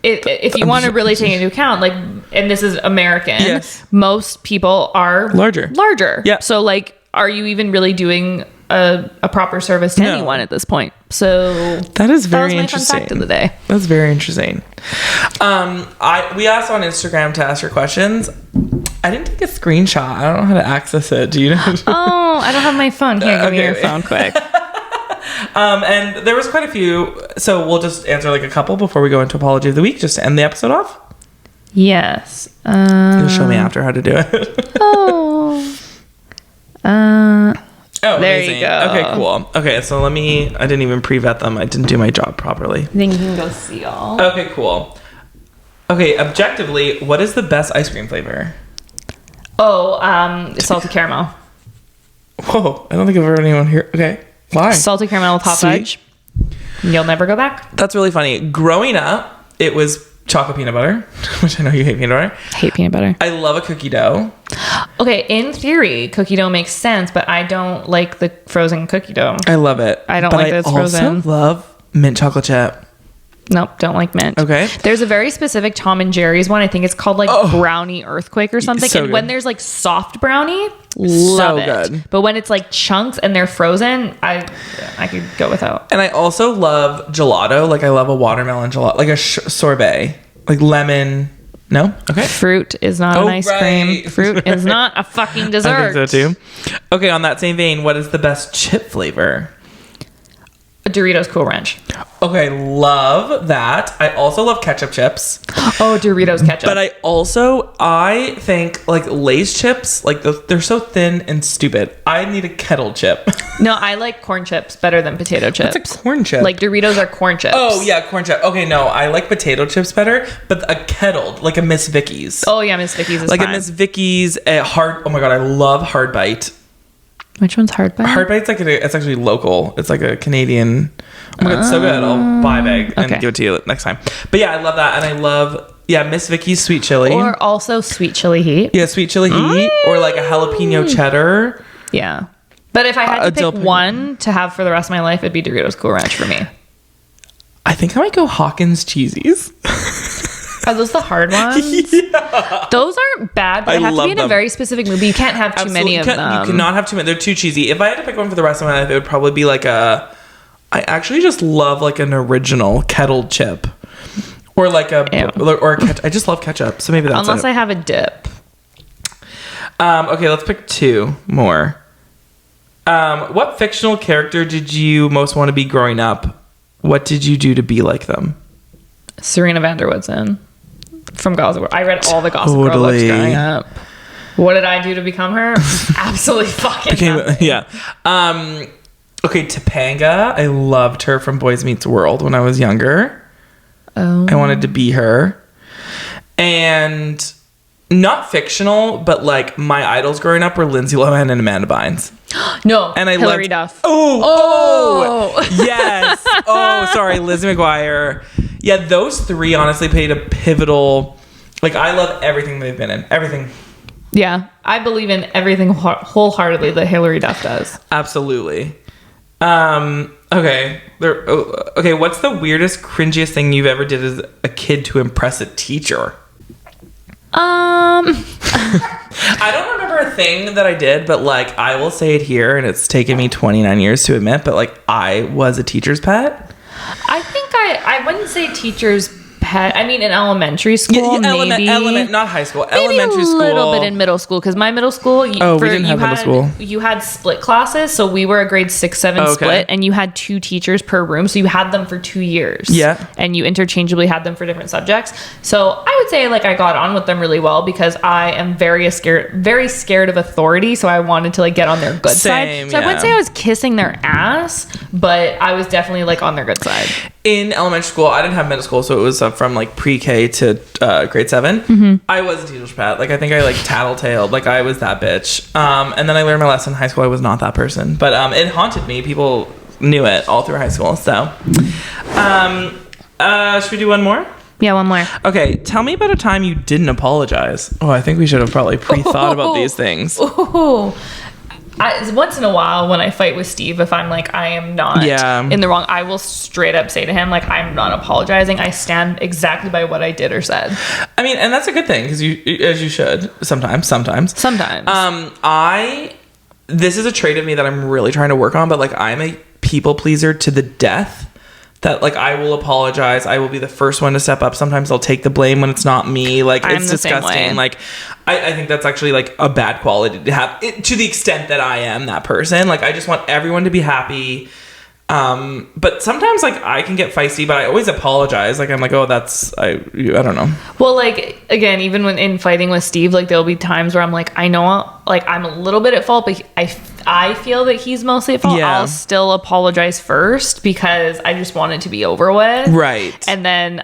If you want to really take into account, like, and this is American, most people are larger. Yeah. So, like, are you even really doing a proper service to anyone at this point? So that is very interesting. Fun fact of the day. That's very interesting. We asked on Instagram to ask your questions. I didn't take a screenshot. I don't know how to access it. Do you know? Oh, I don't have my phone. Here, give me your phone quick. And there was quite a few, so we'll just answer like a couple before we go into Apology of the Week, just to end the episode off. Yes. You'll show me after how to do it. There amazing. You go. Okay, cool. Okay, so I didn't even pre-vet them. I didn't do my job properly. I think you can go see all. Okay, cool. Okay, objectively, what is the best ice cream flavor? Salted caramel. Whoa, I don't think I've heard anyone here. Okay. Why? Salted caramel with hot fudge. You'll never go back. That's really funny. Growing up, it was chocolate peanut butter, which I know you hate peanut butter. I hate peanut butter. I love a cookie dough. Okay, in theory, cookie dough makes sense, but I don't like the frozen cookie dough. I love it. I don't like that it's frozen. I also love mint chocolate chip. Nope, don't like mint. Okay. There's a very specific Tom and Jerry's one. I think it's called like brownie earthquake or something. So and good. When there's like soft brownie, love it. Good. But when it's like chunks and they're frozen, I could go without. And I also love gelato. Like I love a watermelon gelato, like a sorbet, like lemon. No? Okay. Fruit is not an ice cream. Fruit is not a fucking dessert. I think so too. Okay, on that same vein, what is the best chip flavor? A Doritos Cool Ranch. Okay, love that. I also love ketchup chips. Oh, Doritos ketchup. But I think like Lay's chips, like they're so thin and stupid. I need a kettle chip. No, I like corn chips better than potato chips. What's a corn chip? Like Doritos are corn chips. Oh yeah, corn chip. Okay, no, I like potato chips better, but a kettled, like a Miss Vicky's. Oh yeah, Miss Vicky's is like fine. A Miss Vicky's, oh my god, I love Hard Bite. Which one's Hard Bite? Hard Bite's it's actually local. It's like a Canadian. Oh my god, it's so good. I'll buy a bag and give it to you next time. But yeah, I love that, and I love Miss Vicky's sweet chili, or also sweet chili heat. Yeah, sweet chili heat, or like a jalapeno cheddar. Yeah, but if I had to pick one to have for the rest of my life, it'd be Doritos Cool Ranch for me. I think I might go Hawkins Cheesies. Are those the hard ones? Yeah. Those aren't bad, but they have to be in a very specific movie. You can't have too many of them. You cannot have too many. They're too cheesy. If I had to pick one for the rest of my life, it would probably be like I actually just love like an original kettle chip. Or like I just love ketchup. So maybe that's Unless I have a dip. Okay, let's pick two more. What fictional character did you most want to be growing up? What did you do to be like them? Serena van der Woodsen from Gossip Girl. I read all the Gossip Girl books growing up. What did I do to become her? Absolutely fucking nothing. Yeah. Okay, Topanga. I loved her from Boy Meets World when I was younger. Oh. I wanted to be her. And not fictional, but like my idols growing up were Lindsay Lohan and Amanda Bynes. No, and I Hilary Duff. Oh, yes. Oh, sorry, Lizzie McGuire. Yeah, those three honestly played a pivotal. Like, I love everything they've been in. Everything. Yeah, I believe in everything wholeheartedly that Hilary Duff does. Absolutely. Okay. Okay. What's the weirdest, cringiest thing you've ever did as a kid to impress a teacher? I don't remember a thing that I did, but like I will say it here, and it's taken me 29 years to admit, but like I was a teacher's pet. I think I wouldn't say teacher's pet. I mean, in elementary school, maybe. Not high school. Maybe elementary school. A little bit in middle school, because my middle school. We didn't have middle school. You had split classes, so we were a grade 6, 7 split, and you had 2 teachers per room, so you had them for 2 years. Yeah. And you interchangeably had them for different subjects. So I would say like I got on with them really well, because I am very scared of authority, so I wanted to like get on their good side. So I wouldn't say I was kissing their ass, but I was definitely like on their good side. In elementary school, I didn't have middle school, so it was from like pre-K to grade 7. Mm-hmm. I was a teacher's pet. Like I think I like tattletaled. Like I was that bitch. And then I learned my lesson in high school. I was not that person, but it haunted me. People knew it all through high school. So, should we do one more? Yeah, one more. Okay, tell me about a time you didn't apologize. Oh, I think we should have probably pre-thought about these things. Once in a while when I fight with Steve, if I'm like, I am not in the wrong, I will straight up say to him, like, I'm not apologizing. I stand exactly by what I did or said. I mean, and that's a good thing, because as you should sometimes. This is a trait of me that I'm really trying to work on, but like I'm a people pleaser to the death. That like I will apologize. I will be the first one to step up. Sometimes I'll take the blame when it's not me. Like it's disgusting. Like I think that's actually like a bad quality to have, to the extent that I am that person. Like I just want everyone to be happy. But sometimes like I can get feisty, but I always apologize. Like I'm like, oh, I don't know. Well, like again, even when in fighting with Steve, like there'll be times where I'm like, I know like I'm a little bit at fault, but I feel that he's mostly at fault. Yeah. I'll still apologize first, because I just want it to be over with. Right. And then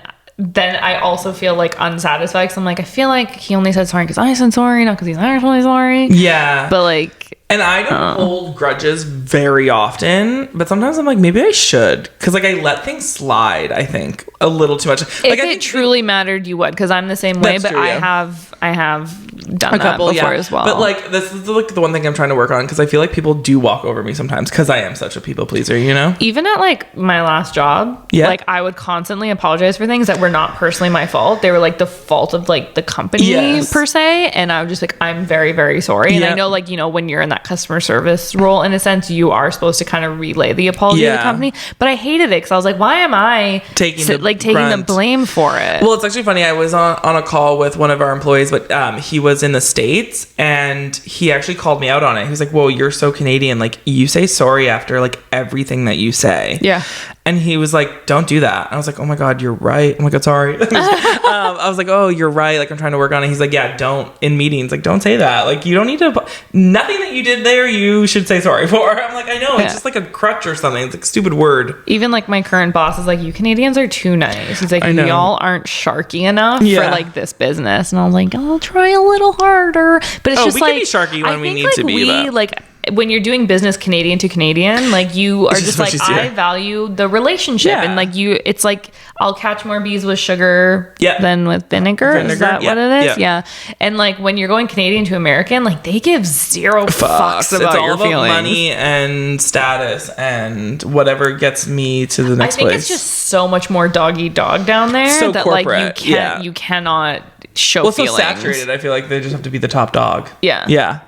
I also feel like unsatisfied, because I'm like, I feel like he only said sorry because I said sorry, not because he's actually sorry. Yeah. But like, and I don't hold grudges very often, but sometimes I'm like, maybe I should, because like I let things slide, I think, a little too much. If it truly mattered, you would, because I'm the same way, but true, yeah. I have done a couple, that before as well. But like this is like the one thing I'm trying to work on, because I feel like people do walk over me sometimes, because I am such a people pleaser, you know? Even at like my last job, like I would constantly apologize for things that were not personally my fault. They were like the fault of like the company per se, and I would just like, I'm very, very sorry. And I know like, you know, when you're in that customer service role, in a sense, you are supposed to kind of relay the apology to the company, but I hated it, because I was like, why am I taking the blame for it? Well, it's actually funny. I was on a call with one of our employees, but he was in the States, and he actually called me out on it. He was like, whoa, you're so Canadian, like you say sorry after like everything that you say. Yeah. And he was like, don't do that. And I was like, oh my God, you're right. Oh my God, sorry. I was like, oh, you're right. Like I'm trying to work on it. He's like, yeah, don't, in meetings, like don't say that. Like you don't need to, nothing that you did there, you should say sorry for. I'm like, I know, it's just like a crutch or something. It's like a stupid word. Even like my current boss is like, you Canadians are too nice. He's like, y'all aren't sharky enough for like this business. And I was like, I'll try a little harder. But it's just we like, can be sharky when we need to be. Like when you're doing business Canadian to Canadian, like you are just like, I value the relationship, and like it's like I'll catch more bees with sugar than with vinegar. Is that what it is? Yeah. And like when you're going Canadian to American, like they give zero fucks about your feelings. Money and status and whatever gets me to the next place. I think it's just so much more dog eat dog down there, so that corporate. Like you cannot show feelings. So saturated. I feel like they just have to be the top dog. Yeah.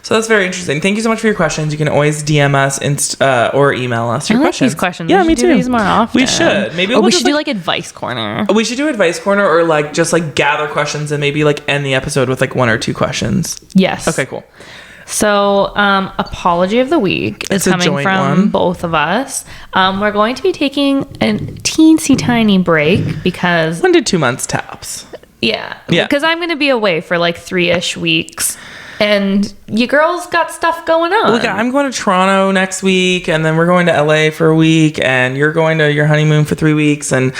So that's very interesting. Thank you so much for your questions. You can always DM us or email us your questions. These questions. Yeah, me too. Do these more often. We should. Maybe we should do like advice corner. We should do advice corner, or like just like gather questions and maybe like end the episode with like 1 or 2 questions. Yes. Okay, cool. So, apology of the week is coming from both of us. We're going to be taking a teensy tiny break because 1 to 2 months tops. Yeah. Because I'm going to be away for like 3-ish weeks. And you girls got stuff going on. Look, I'm going to Toronto next week, and then we're going to LA for a week, and you're going to your honeymoon for 3 weeks, and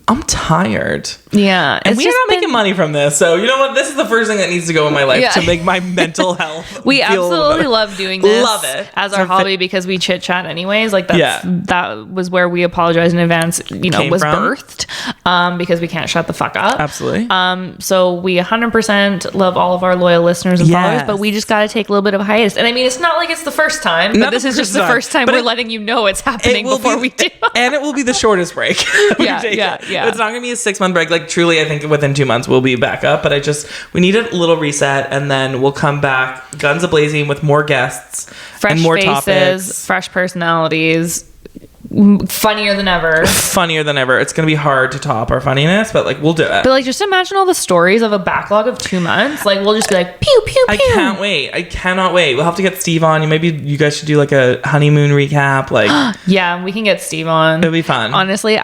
I'm tired. Yeah. And we are not making money from this. So, you know what? This is the first thing that needs to go in my life to make my mental health. We absolutely love doing this. Love it. As our hobby, because we chit chat anyways. Like that was where We Apologize in Advance, was birthed. Because we can't shut the fuck up. Absolutely. So we 100% love all of our loyal listeners and followers, but we just got to take a little bit of a hiatus. And I mean, it's not like it's the first time, but this is just the first time we're letting you know it's happening before we do. And it will be the shortest break. It's not going to be a 6-month break. Like, truly, I think within 2 months we'll be back up. But we need a little reset, and then we'll come back guns a-blazing with more guests, fresh and more faces, topics, fresh personalities. Funnier than ever. It's gonna be hard to top our funniness, but like we'll do it. But like, just imagine all the stories of a backlog of 2 months. Like, we'll just be like, pew pew pew. I cannot wait. We'll have to get Steve on. Maybe you guys should do like a honeymoon recap. Like, yeah, we can get Steve on. It'll be fun. Honestly,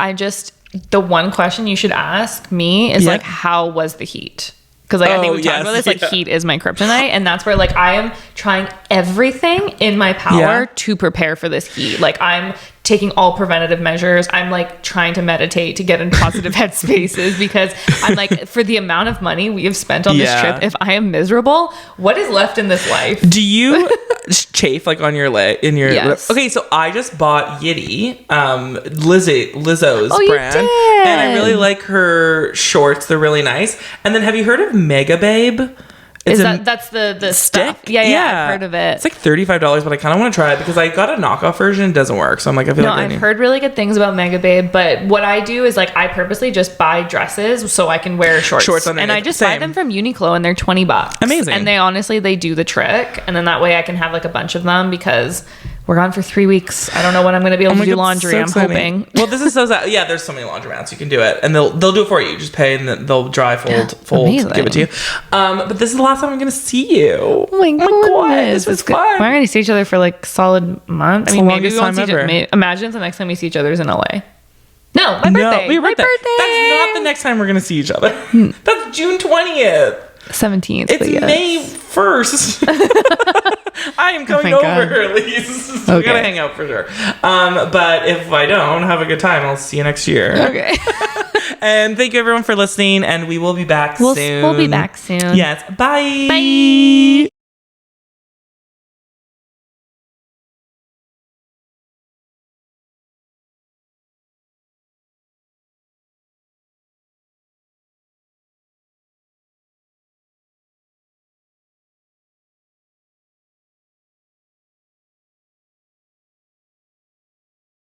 the one question you should ask me is like, how was the heat? Because like, I think we talked about this. Like, heat is my kryptonite, and that's where like I am trying everything in my power to prepare for this heat. Like, I'm taking all preventative measures. I'm like trying to meditate to get in positive headspaces, because I'm like, for the amount of money we have spent on this trip, if I am miserable, what is left in this life? Do you chafe like on your leg? Yes. Okay, so I just bought Yitty, Lizzo's brand, you did. And I really like her shorts. They're really nice. And then, have you heard of Mega Babe? That's the stick? Yeah, I've heard of it. It's like $35, but I kind of want to try it because I got a knockoff version. It doesn't work. So I'm like, I've heard really good things about Mega Babe, but what I do is like, I purposely just buy dresses so I can wear shorts underneath. And I just buy them from Uniqlo, and they're $20. Amazing. And they do the trick. And then that way I can have like a bunch of them, because we're gone for 3 weeks. I don't know when I'm going to be able to do laundry. So I'm hoping. Well, this is so sad. Yeah, there's so many laundromats you can do it, and they'll do it for you. You just pay, and then they'll dry, fold, give it to you. But this is the last time I'm going to see you. Oh my god, this was fun. We're going to see each other for like solid month. I mean, maybe we won't see each other. Imagine the next time we see each other is in LA. No, my birthday. My birthday. That's not the next time we're going to see each other. That's June 20th. 17th. It's May 1st. I am coming over at least. So we gotta hang out for sure. But if I don't, have a good time. I'll see you next year. Okay. And thank you everyone for listening, and we will be back soon. We'll be back soon. Yes. Bye. Bye.